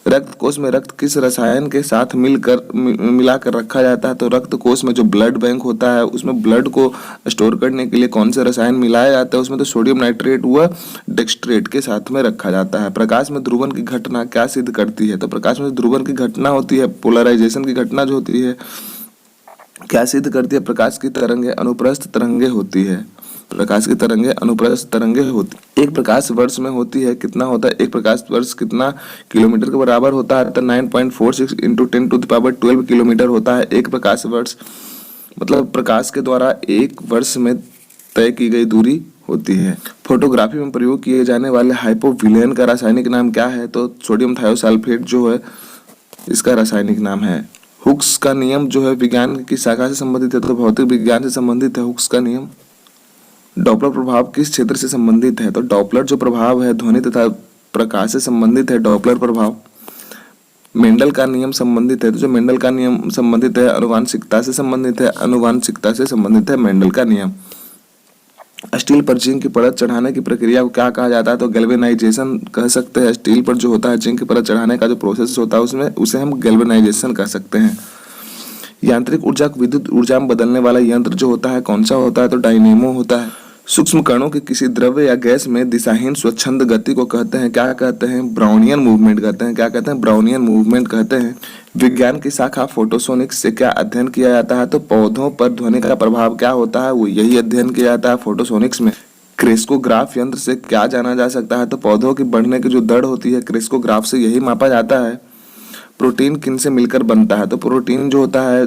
रक्त कोश में रक्त किस रसायन के साथ मिलाकर रखा जाता है? तो रक्त कोश में जो ब्लड बैंक होता है उसमें ब्लड को स्टोर करने के लिए कौन से रसायन मिलाया जाता है? उसमें तो सोडियम नाइट्रेट व डेक्सट्रेट के साथ में रखा जाता है। प्रकाश में ध्रुवण की घटना क्या सिद्ध करती है? तो प्रकाश में ध्रुवण की घटना होती है, पोलराइजेशन की घटना जो होती है, क्या सिद्ध करती है? प्रकाश की तरंगे अनुप्रस्थ तरंगे होती है। प्रकाश की तरंगे अनुप्रस्थ तरंगे होती। एक प्रकाश वर्ष में होती है कितना होता है? एक प्रकाश वर्ष कितना किलोमीटर के बराबर होता है? तो 9.46 × 10⁻12 किलोमीटर होता है एक प्रकाश वर्ष। मतलब प्रकाश के द्वारा एक वर्ष में तय की गई दूरी होती है। फोटोग्राफी में प्रयोग किए जाने वाले हाइपोविलेन का रासायनिक नाम क्या है? तो सोडियम थायोसल्फेट जो है इसका रासायनिक नाम है। हुक्स का नियम जो है विज्ञान की शाखा से संबंधित है? तो भौतिक विज्ञान से संबंधित है हुक्स का नियम। डॉपलर प्रभाव किस क्षेत्र से संबंधित है? तो डॉपलर जो प्रभाव है ध्वनि तथा प्रकाश से संबंधित है डॉपलर प्रभाव। मेंडल का नियम संबंधित है, तो जो मेंडल का नियम संबंधित है आनुवांशिकता से संबंधित है, आनुवांशिकता से संबंधित है मेंडल का नियम। स्टील पर जिंक की परत चढ़ाने की प्रक्रिया को क्या कहा जाता है? तो गैल्वेनाइजेशन कह सकते हैं। स्टील पर जो होता है जिंक की परत चढ़ाने का जो प्रोसेस होता है उसमें उसे हम गैल्वेनाइजेशन कह सकते हैं। यांत्रिक ऊर्जा को विद्युत ऊर्जा में बदलने वाला यंत्र जो होता है कौन सा होता है? तो डायनेमो होता है। सूक्ष्म कणों की किसी द्रव्य या गैस में दिशाहीन स्वच्छंद गति को कहते हैं क्या कहते हैं? ब्राउनियन मूवमेंट कहते हैं। क्या कहते हैं? ब्राउनियन मूवमेंट कहते हैं। विज्ञान की शाखा फोटोसोनिक्स से क्या अध्ययन किया जाता है? तो पौधों पर ध्वनि का प्रभाव क्या होता है वो यही अध्ययन किया जाता है फोटोसोनिक्स में। क्रेस्कोग्राफ यंत्र से क्या जाना जा सकता है? तो पौधों की बढ़ने की जो दर होती है क्रेस्कोग्राफ से यही मापा जाता है। प्रोटीन किन से मिलकर बनता है? तो प्रोटीन जो होता है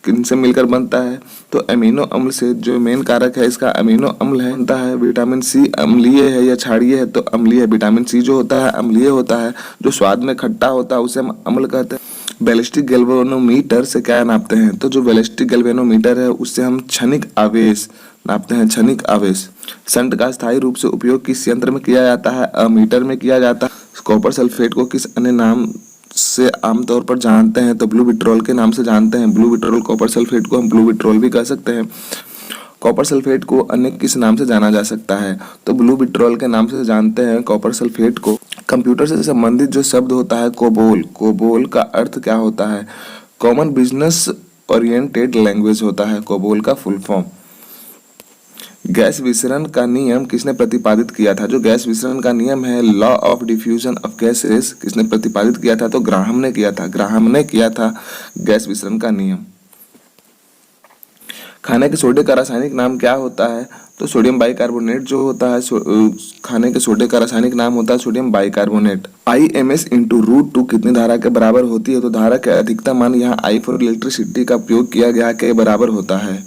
किन से मिलकर बनता है? तो अमीनो अम्ल से। जो मेन कारक है इसका अमीनो अम्ल है बनता है। विटामिन सी अम्लीय है या क्षारीय है? तो अम्लीय है। विटामिन सी जो होता है अम्लीय होता है, जो स्वाद में खट्टा होता है उसे हम अम्ल कहते हैं। बैलिस्टिक गैल्वेनोमीटर से क्या नापते हैं? तो जो बैलिस्टिक गैल्वेनोमीटर है उससे हम क्षणिक आवेश नापते हैं, क्षणिक आवेश। संट का स्थायी रूप से उपयोग किस यंत्र में किया जाता है? अमीटर में किया जाता है। कॉपर सल्फेट को किस अन्य नाम से आमतौर पर जानते हैं? तो ब्लू विट्रोल के नाम से जानते हैं। ब्लू विट्रोल, कॉपर सल्फेट को हम ब्लू विट्रोल भी कह सकते हैं। कॉपर सल्फेट को अन्य किस नाम से जाना जा सकता है? तो ब्लू विट्रोल के नाम से जानते हैं कॉपर सल्फेट को। कंप्यूटर से संबंधित जो शब्द होता है कोबोल, कोबोल का अर्थ क्या होता है? कॉमन बिजनेस ओरिएंटेड लैंग्वेज होता है कोबोल का फुल फॉर्म। गैस विसरण का नियम किसने प्रतिपादित किया था? जो गैस विसरण का नियम है law of diffusion of gases किसने प्रतिपादित किया था? तो ग्राहम ने किया था। ग्राहम ने किया था गैस विसरण का नियम। खाने के सोडे का रासायनिक नाम क्या होता है? तो सोडियम बाइकार्बोनेट जो होता है खाने के सोडे का रासायनिक नाम होता है सोडियम बाइकार्बोनेट। IMS × √2 कितनी धारा के बराबर होती है? तो धारा के अधिकतम मान यहाँ I फॉर इलेक्ट्रिसिटी का उपयोग किया गया के बराबर होता है।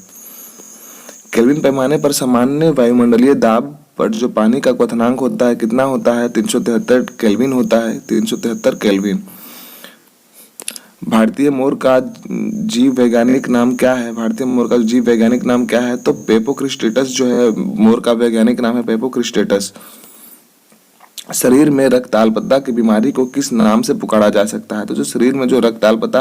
केल्विन पैमाने पर सामान्य वायुमंडलीय दाब पर जो पानी का क्वथनांक होता है कितना होता है? 373 केल्विन होता है, 373 केल्विन। भारतीय मोर का जीव वैज्ञानिक नाम क्या है? भारतीय मोर का जीव वैज्ञानिक नाम क्या है? तो पेपोक्रिस्टेटस जो है मोर का वैज्ञानिक नाम है पेपोक्रिस्टेटस। शरीर में रक्ताल्पता की बीमारी को किस नाम से पुकारा जा सकता है? तो जो शरीर में जो रक्ताल्पता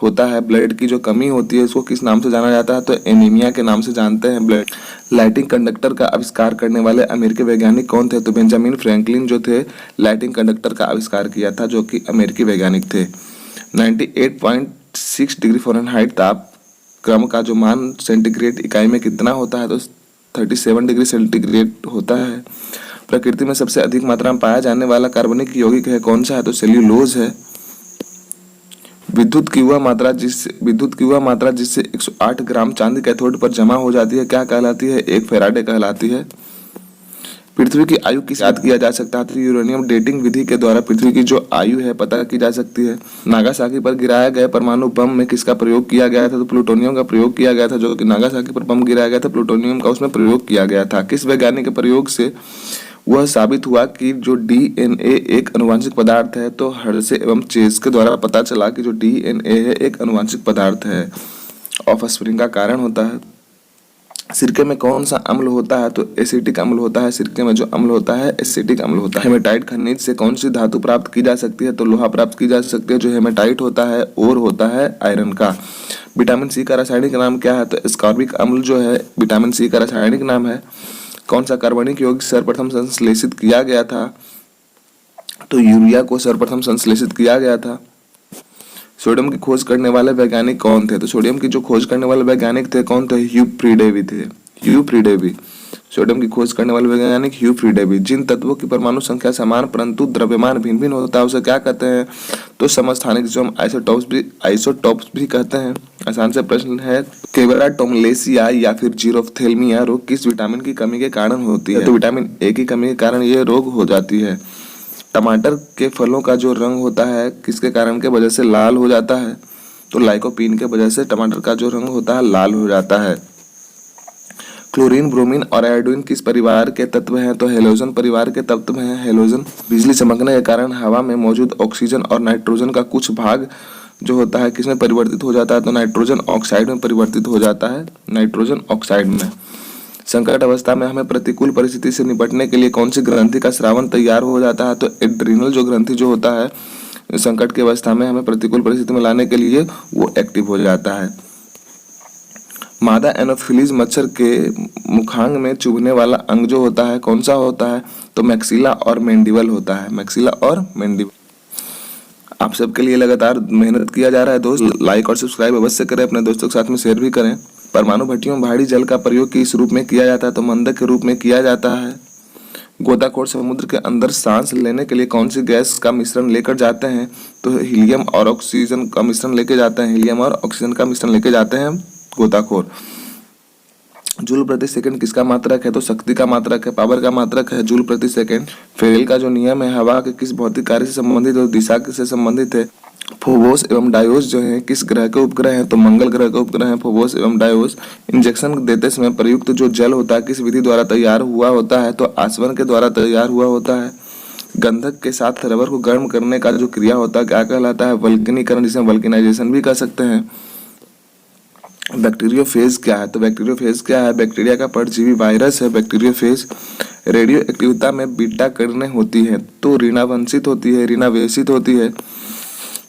होता है ब्लड की जो कमी होती है उसको किस नाम से जाना जाता है? तो एनीमिया के नाम से जानते हैं ब्लड। लाइटिंग कंडक्टर का आविष्कार करने वाले अमेरिकी वैज्ञानिक कौन थे? तो बेंजामिन फ्रैंकलिन जो थे लाइटिंग कंडक्टर का आविष्कार किया था जो कि अमेरिकी वैज्ञानिक थे। 98.6 डिग्री फ़ारेनहाइट ताप क्रम का जो मान सेंटीग्रेड इकाई में कितना होता है? तो 37 डिग्री सेंटीग्रेड होता है। प्रकृति में सबसे अधिक मात्रा में पाया जाने वाला कार्बनिक यौगिक है कौन सा है? तो सेल्यूलोज है। विद्युत की वह मात्रा जिससे 108 ग्राम चांदी कैथोड पर जमा हो जाती है क्या कहलाती है? 1 फैराडे कहलाती है। पृथ्वी की आयु किस याद किया जा सकता है? तो यूरेनियम डेटिंग विधि के द्वारा पृथ्वी की जो आयु है पता की जा सकती है। नागासाकी पर गिराया गया परमाणु बम में किसका प्रयोग किया गया था? तो प्लूटोनियम का प्रयोग किया गया था। जो कि नागासाकी पर बम गिराया गया था प्लूटोनियम का उसमें प्रयोग किया गया था। किस वैज्ञानिक के प्रयोग से वह साबित हुआ कि जो DNA एक अनुवांशिक पदार्थ है? तो हर्शे एवं चेस के द्वारा पता चला कि जो DNA है एक अनुवांशिक पदार्थ है। ऑफस्प्रिंग का कारण होता है। सिरके में कौन सा अम्ल होता है? तो एसिटिक अम्ल होता है। सिरके में जो अम्ल होता है एसिटिक अम्ल होता है। हेमेटाइट खनिज से कौन सी धातु प्राप्त की जा सकती है? तो लोहा प्राप्त की जा सकती है। जो हेमेटाइट होता है और होता है आयरन का। विटामिन सी का रासायनिक नाम क्या है? तो एस्कॉर्बिक अम्ल जो है विटामिन सी का रासायनिक नाम है। कौन सा कार्बनिक यौगिक सर्वप्रथम संश्लेषित किया गया था? तो यूरिया को सर्वप्रथम संश्लेषित किया गया था। सोडियम की खोज करने वाले वैज्ञानिक कौन थे? तो सोडियम की जो खोज करने वाले वैज्ञानिक थे कौन थे? ह्यू फ्रीडेवी थे। ह्यू फ्रीडेवी सोडियम की खोज करने वाले वैज्ञानिक ह्यू फ्रीडेवी। जिन तत्वों की परमाणु संख्या समान परंतु द्रव्यमान भिन्न भिन्न होता है उसे क्या कहते हैं? तो समस्थानिक, जो हम आइसोटॉप्स भी कहते हैं। आसान से प्रश्न है। केवराटोमलेसिया या फिर जीरोफ्थेल्मिया रोग किस विटामिन की कमी के कारण होती है? तो विटामिन ए की कमी के कारण यह रोग हो जाती है। टमाटर के फलों का जो रंग होता है किसके कारण के वजह से लाल हो जाता है? तो लाइकोपीन के वजह से टमाटर का जो रंग होता है लाल हो जाता है। क्लोरीन, ब्रोमीन और आयोडीन किस परिवार के तत्व हैं? तो हेलोजन परिवार के तत्व हैं। हेलोजन। बिजली चमकने के कारण हवा में मौजूद ऑक्सीजन और नाइट्रोजन का कुछ भाग जो होता है किसमें परिवर्तित हो जाता है? तो नाइट्रोजन ऑक्साइड में परिवर्तित हो जाता है। नाइट्रोजन ऑक्साइड में। संकट अवस्था में हमें प्रतिकूल परिस्थिति से निपटने के लिए कौन सी ग्रंथि का स्रावन तैयार हो जाता है? तो एड्रिनल जो ग्रंथि जो होता है संकट की अवस्था में हमें प्रतिकूल परिस्थिति में लाने के लिए वो एक्टिव हो जाता है। मादा एनोफिलीज मच्छर के मुखांग में चुभने वाला अंग जो होता है कौन सा होता है? तो मैक्सिला और मैंडिबल होता है। मैक्सिला और मैंडिबल। आप सबके लिए लगातार मेहनत किया जा रहा है दोस्त। लाइक और सब्सक्राइब अवश्य करें, अपने दोस्तों के साथ में शेयर भी करें। परमाणु भट्टियों में भारी जल का प्रयोग किस रूप में किया जाता है? तो मंदक के रूप में किया जाता है। गोताखोर समुद्र के अंदर सांस लेने के लिए कौन सी गैस का मिश्रण लेकर जाते हैं? तो हीलियम और ऑक्सीजन का मिश्रण लेके जाते हैं। हीलियम और ऑक्सीजन का मिश्रण लेके जाते हैं गोताखोर। जूल प्रति सेकंड किसका मात्रक है? तो शक्ति का मात्रक है, पावर का मात्रक है जूल प्रति सेकंड। फेरेल का जो नियम है हवा के किस भौतिक कार्य से संबंधित और दिशा से संबंधित है? फोबोस एवं डायोस जो है किस ग्रह के उपग्रह हैं? तो मंगल ग्रह के उपग्रह हैं फोबोस एवं डायोस। इंजेक्शन देते समय प्रयुक्त जो जल होता है किस विधि द्वारा तैयार हुआ होता है? तो आसवन के द्वारा तैयार हुआ होता है। गंधक के साथ रबर को गर्म करने का जो क्रिया होता है क्या कहलाता है? वल्कनीकरण, जिसे वल्कनाइजेशन भी कह सकते हैं। बैक्टीरियोफेज क्या है? तो बैक्टीरियोफेज क्या है? बैक्टीरिया का परजीवी वायरस है बैक्टीरियोफेज। रेडियो एक्टिविता में बीटा किरणें होती है तो ऋणावंशित होती है, ऋणावेशित होती है।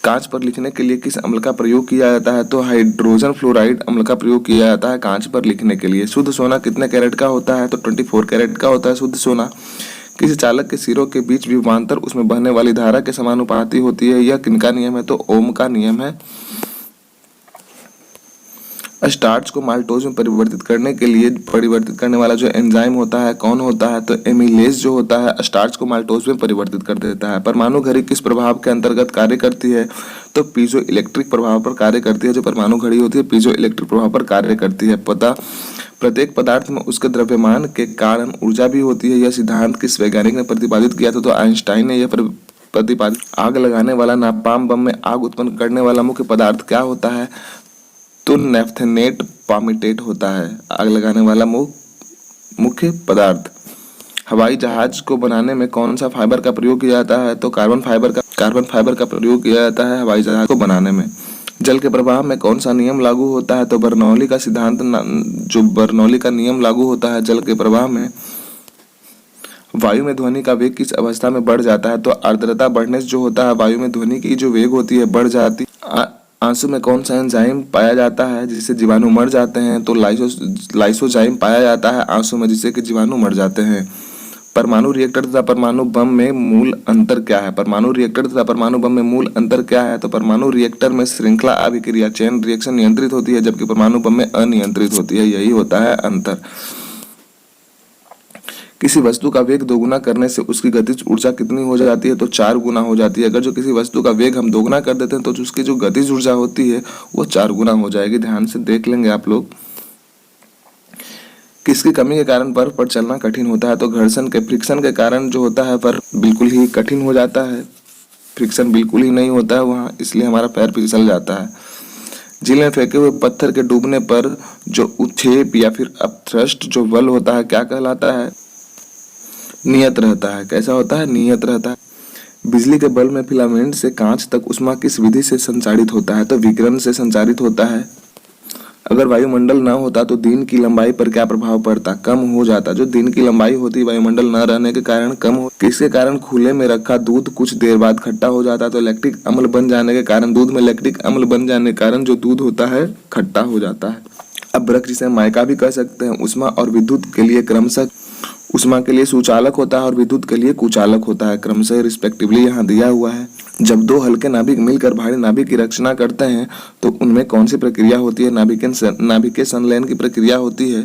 कांच पर लिखने के लिए किस अम्ल का प्रयोग किया जाता है? तो हाइड्रोजन फ्लोराइड अम्ल का प्रयोग किया जाता है कांच पर लिखने के लिए। शुद्ध सोना कितने कैरेट का होता है? तो 24 कैरेट का होता है शुद्ध सोना। किसी चालक के सिरों के बीच विभवांतर उसमें बहने वाली धारा के समानुपाती होती है, यह किनका नियम है? तो ओम का नियम है। स्टार्च को माल्टोज में परिवर्तित करने के लिए परिवर्तित करने वाला जो एंजाइम होता है कौन होता है? तो एमिलेज जो होता है स्टार्च को माल्टोज में परिवर्तित कर देता है। परमाणु घड़ी किस प्रभाव के अंतर्गत कार्य करती है? तो पीजो इलेक्ट्रिक प्रभाव पर कार्य करती है। जो परमाणु घड़ी होती है पीजो इलेक्ट्रिक प्रभाव पर कार्य करती है। प्रत्येक पदार्थ में उसके द्रव्यमान के कारण ऊर्जा भी होती है। यह सिद्धांत किस वैज्ञानिक ने प्रतिपादित किया था? तो आइंस्टाइन ने यह प्रतिपादित। आग लगाने वाला नापाम बम में आग उत्पन्न करने वाला मुख्य पदार्थ क्या होता है? तो नेफ्थेनेट पामिटेट होता है आग लगाने वाला मुख्य पदार्थ। हवाई जहाज को बनाने में कौन सा फाइबर का प्रयोग किया जाता है? तो कार्बन फाइबर का प्रयोग किया जाता है हवाई जहाज को बनाने में। जल के प्रवाह में कौन सा नियम लागू होता है? तो बर्नौली का सिद्धांत, जो बर्नौली का नियम लागू होता है जल के प्रवाह में। वायु में ध्वनि का वेग किस अवस्था में बढ़ जाता है? तो आर्द्रता बढ़ने से जो होता है वायु में ध्वनि की जो वेग होती है बढ़ जाती। आंसू में कौन सा एंजाइम पाया जाता है जिससे जीवाणु मर जाते हैं? तो लाइसोजाइम पाया जाता है आंसू में जिससे कि जीवाणु मर जाते हैं। परमाणु रिएक्टर तथा परमाणु बम में मूल अंतर क्या है? परमाणु रिएक्टर तथा परमाणु बम में मूल अंतर क्या है? तो परमाणु रिएक्टर में श्रृंखला अभिक्रिया चेन रिएक्शन नियंत्रित होती है जबकि परमाणु बम में अनियंत्रित होती है, यही होता है अंतर। किसी वस्तु का वेग दोगुना करने से उसकी गतिज ऊर्जा कितनी हो जाती है? तो 4 गुना हो जाती है। अगर जो किसी वस्तु का वेग हम दोगुना कर देते हैं तो उसकी जो गतिज ऊर्जा होती है वो 4 गुना हो जाएगी। ध्यान से देख लेंगे आप लोग। किसकी कमी के कारण बर्फ पर चलना कठिन होता है? तो घर्षण के फ्रिक्शन के कारण जो होता है बर्फ बिल्कुल ही कठिन हो जाता है। फ्रिक्शन बिल्कुल ही नहीं होता है वहाँ, इसलिए हमारा पैर फिसल जाता है। झील में फेंके हुए पत्थर के डूबने पर जो उछेप या फिर अपथ्रस्ट जो बल होता है क्या कहलाता है? नियत रहता है। कैसा होता है? नियत रहता है। बिजली के बल्ब में फिलामेंट से कांच तक ऊष्मा किस विधि से संचारित होता है? तो विकिरण से संचारित होता है। अगर वायुमंडल न होता तो दिन की लंबाई पर क्या प्रभाव पड़ता? कम हो जाता। जो दिन की लंबाई होती है वायुमंडल न रहने के कारण कम हो। किसके कारण खुले में रखा दूध कुछ देर बाद खट्टा हो जाता? तो लैक्टिक अम्ल बन जाने के कारण, दूध में लैक्टिक अम्ल बन जाने के कारण जो दूध होता है खट्टा हो जाता है। अब वृक्ष जिसे माइका भी कह सकते हैं, ऊष्मा और विद्युत के लिए क्रमशः, ऊष्मा के लिए सुचालक होता है और विद्युत के लिए कुचालक होता है, क्रमशः रिस्पेक्टिवली यहाँ दिया हुआ है। जब दो हल्के नाभिक मिलकर भारी नाभिक की रचना करते हैं तो उनमें कौन सी प्रक्रिया होती है? नाभिकीय संलयन की प्रक्रिया होती है।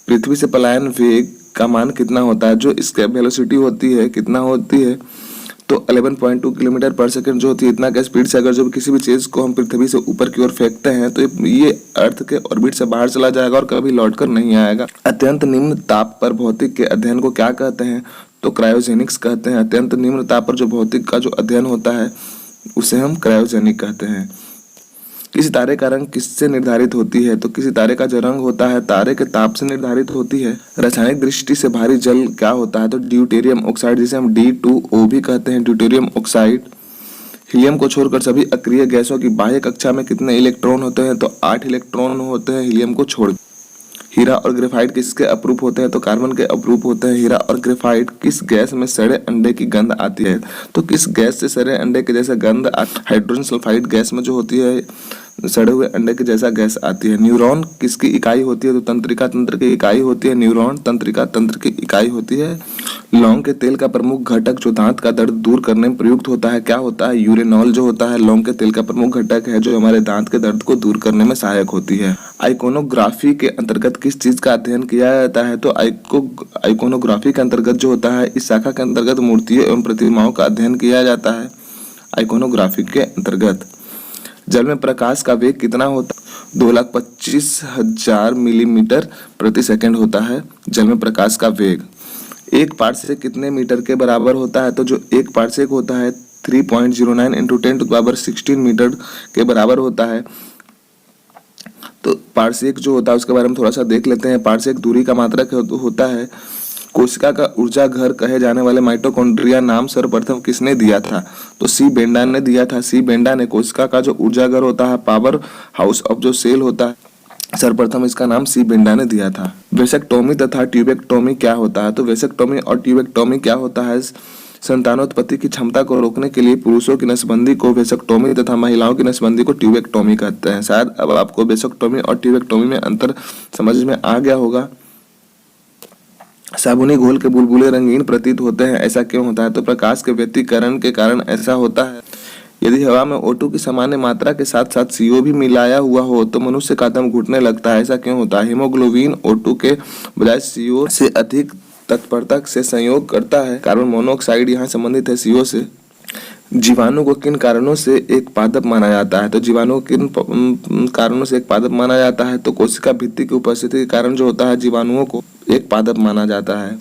पृथ्वी से पलायन वेग का मान कितना होता है? जो एस्केप वेलोसिटी होती है कितना होती है? तो 11.2 किलोमीटर पर सेकंड जो होती है। इतना का स्पीड से अगर जो किसी भी चीज को हम पृथ्वी से ऊपर की ओर फेंकते हैं तो ये अर्थ के ऑर्बिट से बाहर चला जाएगा और कभी लौटकर नहीं आएगा। अत्यंत निम्न ताप पर भौतिक के अध्ययन को क्या कहते हैं? तो क्रायोजेनिक्स कहते हैं। अत्यंत निम्न ताप पर जो भौतिक का जो अध्ययन होता है उसे हम क्रायोजेनिक कहते हैं। किसी तारे का रंग किससे निर्धारित होती है? तो किसी तारे का जो रंग होता है तारे के ताप से निर्धारित होती है। रासायनिक दृष्टि से भारी जल क्या होता है? तो ड्यूटेरियम ऑक्साइड, जिसे हम D2O भी कहते हैं, ड्यूटेरियम ऑक्साइड। हीलियम को छोड़कर सभी अक्रिय गैसों की बाह्य कक्षा में कितने इलेक्ट्रॉन होते हैं? तो 8 इलेक्ट्रॉन होते हैं हीलियम को छोड़। हीरा और ग्रेफाइट किसके अपरूप होते हैं? तो कार्बन के अपरूप होते हैं हीरा और ग्रेफाइट। किस गैस में सड़े अंडे की गंध आती है? तो किस गैस से सड़े अंडे के जैसा गंध हाइड्रोजन सल्फाइड गैस में जो होती है सड़े हुए अंडे के जैसा गैस आती है। न्यूरॉन किसकी इकाई होती है? तो तंत्रिका तंत्र की इकाई होती है न्यूरॉन, तंत्रिका तंत्र की इकाई होती है। लौंग के तेल का प्रमुख घटक जो दांत का दर्द दूर करने में प्रयुक्त होता है क्या होता है? यूरेनॉल जो होता है लौंग के तेल का प्रमुख घटक है जो हमारे दांत के दर्द को दूर करने में सहायक होती है। आइकोनोग्राफी के अंतर्गत किस चीज का अध्ययन किया जाता है? तो आइकोनोग्राफी के अंतर्गत जो होता है इस शाखा के अंतर्गत मूर्तियों एवं प्रतिमाओं का अध्ययन किया जाता है आइकोनोग्राफी के अंतर्गत। जल में प्रकाश का वेग कितना होता है? 2,25,000 मिलीमीटर प्रति सेकंड होता है जल में प्रकाश का वेग। एक पार्सेक कितने मीटर के बराबर होता है? तो जो एक पार्सेक होता है 3.09 × 10⁻16 मीटर के बराबर होता है। तो पार्सेक जो होता है उसके बारे में थोड़ा सा देख लेते हैं। पार्सेक दूरी का मात्रक होता है। कोशिका का ऊर्जा घर कहे जाने वाले माइटोकॉन्ड्रिया नाम सर्वप्रथम किसने दिया था? तो सी बेंडा ने दिया था। सी बेंडा ने कोशिका का जो ऊर्जा घर होता है, पावर हाउस ऑफ जो सेल होता है, सर्वप्रथम इसका नाम सी बेंडा ने दिया था। वेसेक्टोमी तथा ट्यूबेक्टोमी क्या होता है? तो वेसेक्टोमी और ट्यूबेक्टोमी क्या होता है? संतानोत्पत्ति की क्षमता को रोकने के लिए पुरुषों की नसबंदी को वेसेक्टोमी तथा महिलाओं की नसबंदी को ट्यूबेक्टोमी कहते हैं। शायद अब आपको वेसेक्टोमी और ट्यूबेक्टोमी में अंतर समझ में आ गया होगा। साबुनी घोल के बुलबुले रंगीन प्रतीत होते हैं, ऐसा क्यों होता है? तो प्रकाश के व्यतिकरण के कारण ऐसा होता है। यदि हवा में O2 की सामान्य मात्रा के साथ साथ CO भी मिलाया हुआ हो तो मनुष्य का दम घुटने लगता है, ऐसा क्यों होता है? हीमोग्लोबिन O2 के बजाय CO से अधिक तत्परता से संयोग करता है। कार्बन मोनोऑक्साइड यहाँ संबंधित है CO से। जीवाणु को किन कारणों से एक पादप माना जाता है? तो जीवाणु किन कारणों से एक पादप माना जाता है? तो कोशिका भित्ति की उपस्थिति के कारण जो होता है जीवाणुओं को एक पादप माना जाता है।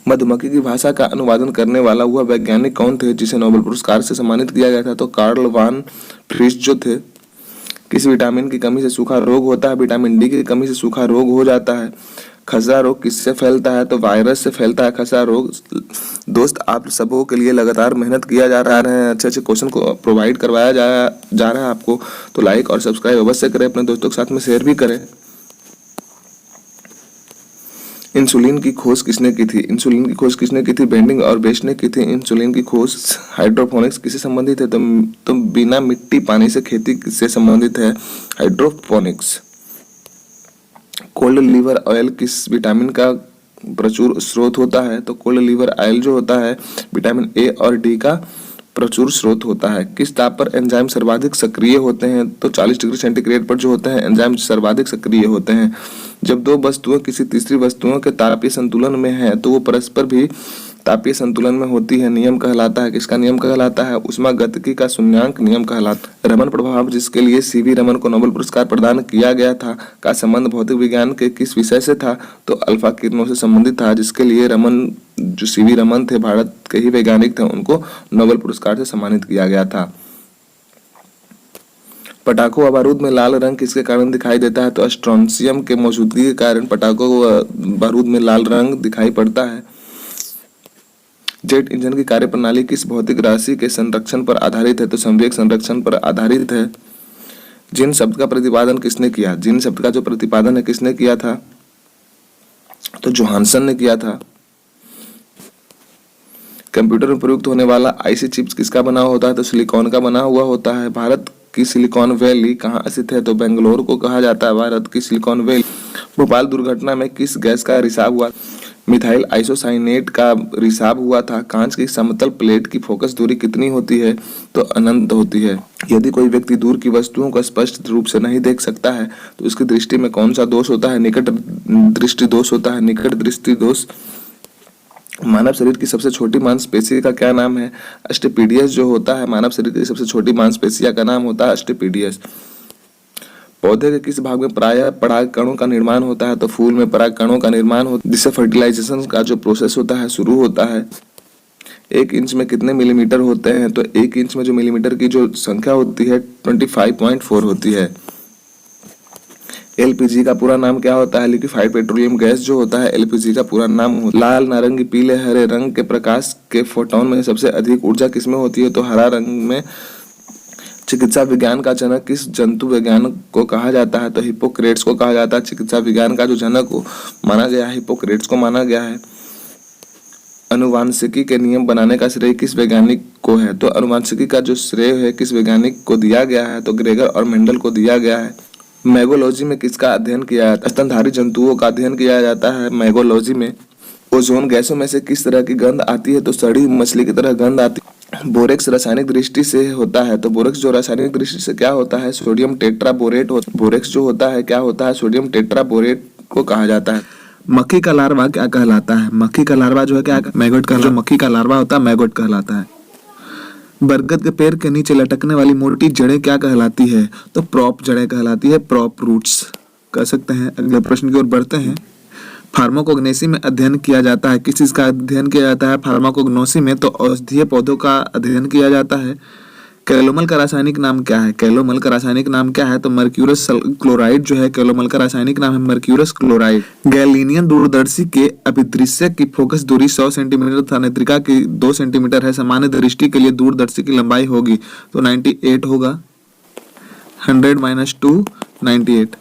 मधुमक्खी की भाषा का अनुवादन करने वाला हुआ वैज्ञानिक कौन थे जिसे नोबेल पुरस्कार से सम्मानित किया गया था? तो कार्ल वान फ्रिश जो थे। किस विटामिन की कमी से सूखा रोग होता है? विटामिन डी की कमी से सूखा रोग हो जाता है। खसरा रोग किससे फैलता है? तो वायरस से फैलता है खसरा रोग। दोस्त, आप सबों के लिए लगातार मेहनत किया जा रहा है, अच्छे अच्छे क्वेश्चन को प्रोवाइड करवाया जा रहा है आपको, तो लाइक और सब्सक्राइब अवश्य करें, अपने दोस्तों के साथ में शेयर भी करें। इंसुलिन की खोज किसने की थी? इंसुलिन की खोज किसने की थी? बेंडिंग और बेस्ट ने की थी इंसुलिन की खोज। हाइड्रोपोनिक्स किससे संबंधित है? तो बिना मिट्टी पानी से खेती से संबंधित है हाइड्रोपोनिक्स। कोल्ड लीवर ऑयल किस विटामिन का प्रचुर स्रोत होता है? तो कोल्ड लीवर ऑयल जो होता है विटामिन ए और डी का प्रचुर स्रोत होता है। किस ताप पर एंजाइम सर्वाधिक सक्रिय होते हैं? तो 40 डिग्री सेंटीग्रेड पर जो होते हैं एंजाइम सर्वाधिक सक्रिय होते हैं। जब दो वस्तुएं किसी तीसरी वस्तुओं के तापीय संतुलन में है तो वो परस्पर भी तापीय संतुलन में होती है। नियम कहलाता है, किसका नियम कहलाता है? उष्मागतिकी का शून्यांक नियम कहलाता है। रमन प्रभाव जिसके लिए सीवी रमन को नोबेल पुरस्कार प्रदान किया गया था का संबंध भौतिक विज्ञान के किस विषय से था? तो अल्फा किरणों से संबंधित था, जिसके लिए रमन जो सीवी रमन थे भारत के ही वैज्ञानिक थे, उनको नोबेल पुरस्कार से सम्मानित किया गया था। पटाखों व बारूद में लाल रंग किसके कारण दिखाई देता है? तो स्ट्रोंशियम के मौजूदगी के कारण पटाखों व बारूद में लाल रंग दिखाई पड़ता है। जेट इंजन की कार्यप्रणाली किस भौतिक राशि के संरक्षण पर आधारित है? तो संवेग संरक्षण पर आधारित है। जिन शब्द का प्रतिपादन किसने किया? जिन शब्द का जो प्रतिपादन है किसने किया था? तो जोहानसन ने किया था। कंप्यूटर में प्रयुक्त होने वाला आईसी चिप्स किसका बना होता है? तो सिलिकॉन का बना हुआ होता है। भारत की सिलिकॉन वैली कहाँ स्थित है? तो बेंगलोर को कहा जाता है भारत की सिलिकॉन वैली। भोपाल दुर्घटना में किस गैस का रिसाव हुआ? मिथाइल आइसोसाइनेट का रिसाव हुआ था। कांच की समतल प्लेट की फोकस दूरी कितनी होती है? तो अनंत होती है। यदि कोई व्यक्ति दूर की वस्तुओं को स्पष्ट रूप से नहीं देख सकता है तो उसकी दृष्टि में कौन सा दोष होता है? निकट दृष्टि दोष होता है। निकट दृष्टि दोष। मानव शरीर की सबसे छोटी मांसपेशी का क्या नाम है? अस्टिपीडियस जो होता है मानव शरीर की सबसे छोटी मांसपेशिया का नाम होता है अस्टिपीडियस। पौधे के किस भाग में प्रायः पराग कणों का निर्माण होता है? तो फूल में पराग कणों का निर्माण होता है जिससे फर्टिलाइजेशन का जो प्रोसेस होता है शुरू होता है। 1 इंच में कितने मिलीमीटर होते हैं? तो 1 इंच में जो मिलीमीटर की जो संख्या होती है 25.4 होती है। एलपीजी का पूरा नाम क्या होता है? लिक्विफाइड पेट्रोलियम गैस जो होता है एलपीजी का पूरा नाम होता है। लाल, नारंगी, पीले, हरे रंग के प्रकाश के फोटोन में सबसे अधिक ऊर्जा किसमें होती है? तो हरा रंग में। चिकित्सा विज्ञान का जनक किस जंतु वैज्ञानिक को कहा जाता है? तो हिप्पोक्रेट्स को कहा जाता है। चिकित्सा विज्ञान का जो जनक माना गया है हिप्पोक्रेट्स को माना गया है। अनुवांशिकी के नियम बनाने का श्रेय किस वैज्ञानिक को है? तो अनुवांशिकी का जो श्रेय है किस वैज्ञानिक को दिया गया है? तो ग्रेगर और मेंडल को दिया गया है। मैगोलॉजी में किसका अध्ययन किया जाता है? स्तनधारी जंतुओं का अध्ययन किया जाता है मैगोलॉजी में। ओजोन गैसों में से किस तरह की गंध आती है? तो सड़ी मछली की तरह गंध आती है। बोरेक्स रासायनिक दृष्टि से होता है तो बोरेक्स जो रासायनिक दृष्टि से क्या होता है? सोडियम टेट्राबोरेट होता है। बोरेक्स जो होता है क्या होता है? सोडियम टेट्राबोरेट को कहा जाता है। मक्खी का लार्वा क्या कहलाता है? मक्खी का लार्वा जो है क्या मैगोट का जो मक्खी का लार्वा होता है मैगोट कहलाता है। बरगद के पेड़ के नीचे लटकने वाली मोटी जड़ें क्या कहलाती है? तो प्रॉप जड़ें कहलाती है। प्रॉप रूट्स कह सकते हैं। अगले प्रश्न की ओर बढ़ते हैं। फार्माकोग्नोसी में अध्ययन किया जाता है। किस चीज का अध्ययन किया जाता है फार्माकोग्नोसी में? तो औषधीय पौधों का अध्ययन किया जाता है। कैलोमल का रासायनिक नाम क्या है? कैलोमल का रासायनिक नाम क्या है? तो मर्क्यूरस क्लोराइड जो है कैलोमल का रासायनिक नाम है मर्क्यूरस क्लोराइड। गैलीनियन दूरदर्शी के अभिदृश्य की फोकस दूरी 100 सेंटीमीटर तथा नेत्रिका की 2 सेंटीमीटर है। सामान्य दृष्टि के लिए दूरदर्शी की लंबाई होगी तो 98 होगा। 100 - 2 98।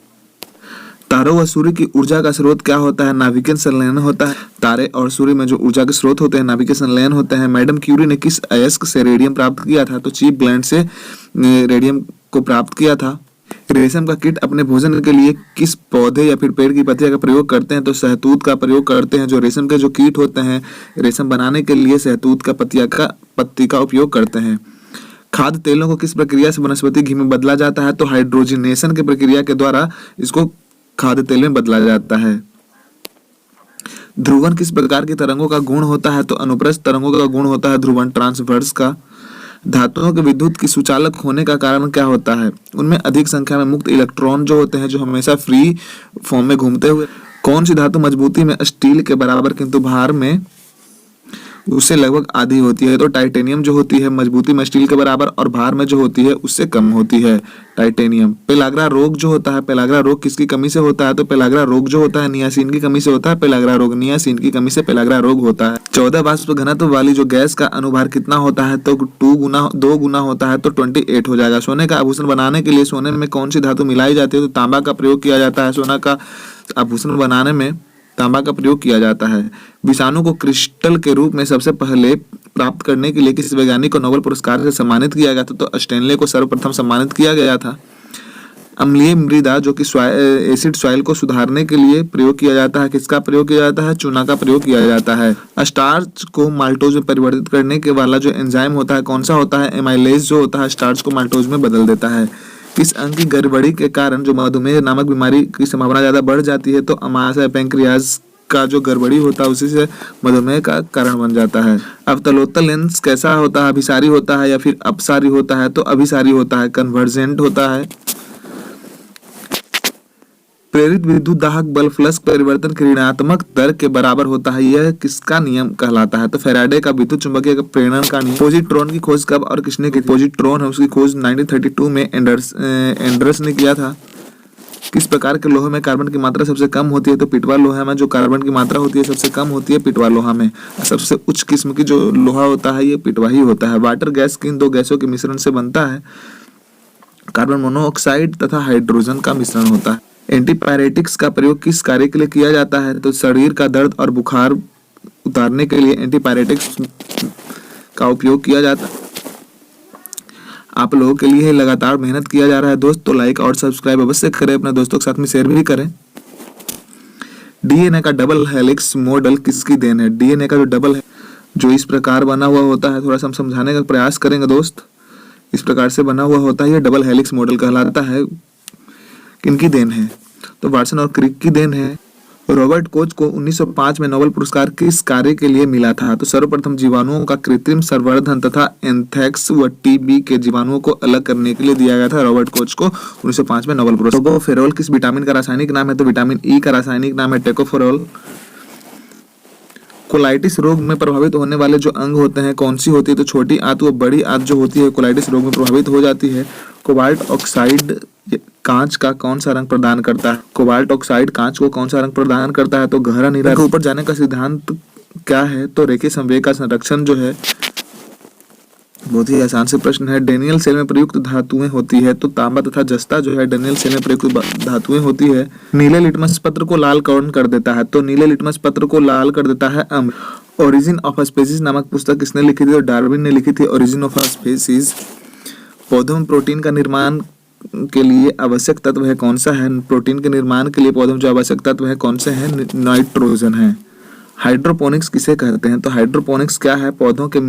तारों व सूर्य की ऊर्जा का स्रोत क्या होता है? नाभिकीय संलयन होता है। तारे और सूर्य में जो ऊर्जा के स्रोत होते हैं नाभिकीय संलयन होते हैं। मैडम क्यूरी ने किस अयस्क से रेडियम प्राप्त किया था? तो चीप ब्लेंड से रेडियम को प्राप्त किया था। रेशम का कीट अपने भोजन के लिए किस पौधे या फिर पेड़ की पत्तियां का प्रयोग करते हैं? तो शहतूत का प्रयोग करते हैं। जो रेशम के जो कीट होते हैं रेशम बनाने के लिए शहतूत का पत्ती का उपयोग करते हैं। खाद्य तेलों को किस प्रक्रिया से वनस्पति घी में बदला जाता है? तो हाइड्रोजनेशन की प्रक्रिया के द्वारा इसको खाद्य तेल में बदला जाता है। ध्रुवन किस प्रकार की तरंगों का गुण होता है? तो अनुप्रस्थ तरंगों का गुण होता है ध्रुवन ट्रांसवर्स का। धातुओं के विद्युत की सुचालक होने का कारण क्या होता है? उनमें अधिक संख्या में मुक्त इलेक्ट्रॉन जो होते हैं जो हमेशा फ्री फॉर्म में घूमते हुए। कौन सी धातु मजबूती में स्टील के बराबर किंतु भार में उससे लगभग आधी होती है? तो टाइटेनियम जो होती है मजबूती में स्टील के बराबर और भार में जो होती है उससे कम होती है टाइटेनियम। पेलाग्रा रोग जो होता है पेलाग्रा रोग किसकी कमी से होता है? तो पेलाग्रा रोग जो होता है नियासिन की कमी से होता है। पेलाग्रा रोग नियासिन की कमी से पेलाग्रा रोग होता है। 14 वाष्प घनत्व वाली जो गैस का अनुभार कितना होता है? तो 2 गुना होता है तो 28 हो जाएगा। सोने का आभूषण बनाने के लिए सोने में कौन सी धातु मिलाई जाती है? तो तांबा का प्रयोग किया जाता है। सोना का आभूषण बनाने में तांबा का प्रयोग किया जाता है। विषाणु को क्रिस्टल के रूप में सबसे पहले प्राप्त करने के लिए किस वैज्ञानिक को नोबेल पुरस्कार से सम्मानित किया गया था? तो स्टैनले को सर्वप्रथम सम्मानित किया गया था। अम्लीय मृदा जो कि एसिड सॉइल को सुधारने के लिए प्रयोग किया जाता है किसका प्रयोग किया जाता है? चूना का प्रयोग किया जाता है। स्टार्च को माल्टोज में परिवर्तित करने के वाला जो एंजाइम होता है कौन सा होता है? एमाइलेज जो होता है स्टार्च को माल्टोज में बदल देता है। किस अंग की गड़बड़ी के कारण जो मधुमेह नामक बीमारी की संभावना ज्यादा बढ़ जाती है? तो अमाशय पैंक्रियाज का जो गड़बड़ी होता है उसी से मधुमेह का कारण बन जाता है। अवतलोत्तर लेंस कैसा होता है? अभिसारी होता है या फिर अपसारी होता है? तो अभिसारी होता है। कन्वर्जेंट होता है। प्रेरित विद्युत दाहक बल फ्लक्स परिवर्तन की ऋणात्मक दर के बराबर होता है। यह किसका नियम कहलाता है? तो फैराडे का विद्युत चुंबकीय प्रेरण का नियम। पॉजिट्रॉन की खोज कब और किसने की? पॉजिट्रॉन है उसकी खोज 1932 में एंडर्स ने किया था। किस प्रकार के लोहे में कार्बन की मात्रा सबसे कम होती है? तो पिटवा लोहा में जो कार्बन की मात्रा होती है सबसे कम होती है पिटवा लोहा में। सबसे उच्च किस्म की जो लोहा होता है ये पिटवा ही होता है। वाटर गैस किन 2 गैसों के मिश्रण से बनता है? कार्बन मोनोऑक्साइड तथा हाइड्रोजन का मिश्रण होता है। एंटीपायरेटिक्स का प्रयोग किस कार्य के लिए किया जाता है? तो शरीर का दर्द और बुखार उतारने के लिए एंटीपायरेटिक्स का उपयोग किया जाता है। आप लोगों के लिए लगातार मेहनत किया जा रहा है दोस्त, तो लाइक और सब्सक्राइब अवश्य करें, अपने दोस्तों के साथ में शेयर भी करें। डीएनए का डबल हेलिक्स मॉडल किसकी देन है? डीएनए का जो डबल है जो इस प्रकार बना हुआ होता है, थोड़ा सा हम समझाने का प्रयास करेंगे दोस्त। इस प्रकार से बना हुआ होता है, ये डबल हेलिक्स मॉडल कहलाता है। किनकी देन है? तो वाटसन और क्रिक की देन है। रॉबर्ट कोच को 1905 में नोबेल पुरस्कार किस कार्य के लिए मिला था? तो सर्वप्रथम जीवाणुओं का कृत्रिम संवर्धन तथा एंथ्रेक्स व टीबी के जीवाणुओं को अलग करने के लिए दिया गया था रॉबर्ट कोच को 1905 में नोबेल पुरस्कार। टोकोफेरोल किस विटामिन का रासायनिक नाम है? तो विटामिन ई का रासायनिक नाम है टोकोफेरोल। कोलाइटिस रोग में प्रभावित होने वाले जो अंग होते हैं कौन सी होती है? तो छोटी आंत व बड़ी आंत जो होती है कोलाइटिस रोग में प्रभावित हो जाती है। कोबाल्ट ऑक्साइड कांच का कौन सा रंग प्रदान करता है? कोबाल्ट ऑक्साइड कांच को कौन सा रंग प्रदान करता है? तो गहरा नीला। ऊपर जाने का सिद्धांत क्या है? तो रेखीय संवेग का संरक्षण जो है, बहुत ही आसान से प्रश्न है। डेनियल सेल में प्रयुक्त धातुएं होती है, तो तांबा तथा जस्ता जो है डेनियल सेल में प्रयुक्त धातुएं होती है। नीले लिटमस पत्र को लाल कौन कर देता है? तो नीले लिटमस पत्र को लाल कर देता है अम्ल। ओरिजिन ऑफ स्पीसीज नामक पुस्तक किसने लिखी थी? तो डार्विन ने लिखी थी ओरिजिन ऑफ स्पीसीज। पौधों में प्रोटीन का निर्माण के लिए आवश्यक तत्व है कौन सा है? प्रोटीन के निर्माण के लिए पौधों में जो आवश्यक तत्व है कौन से हैं? नाइट्रोजन है। हाइड्रोपोनिक्स किसे कहते हैं? तो हाइड्रोपोनिक्स क्या है? पौधों के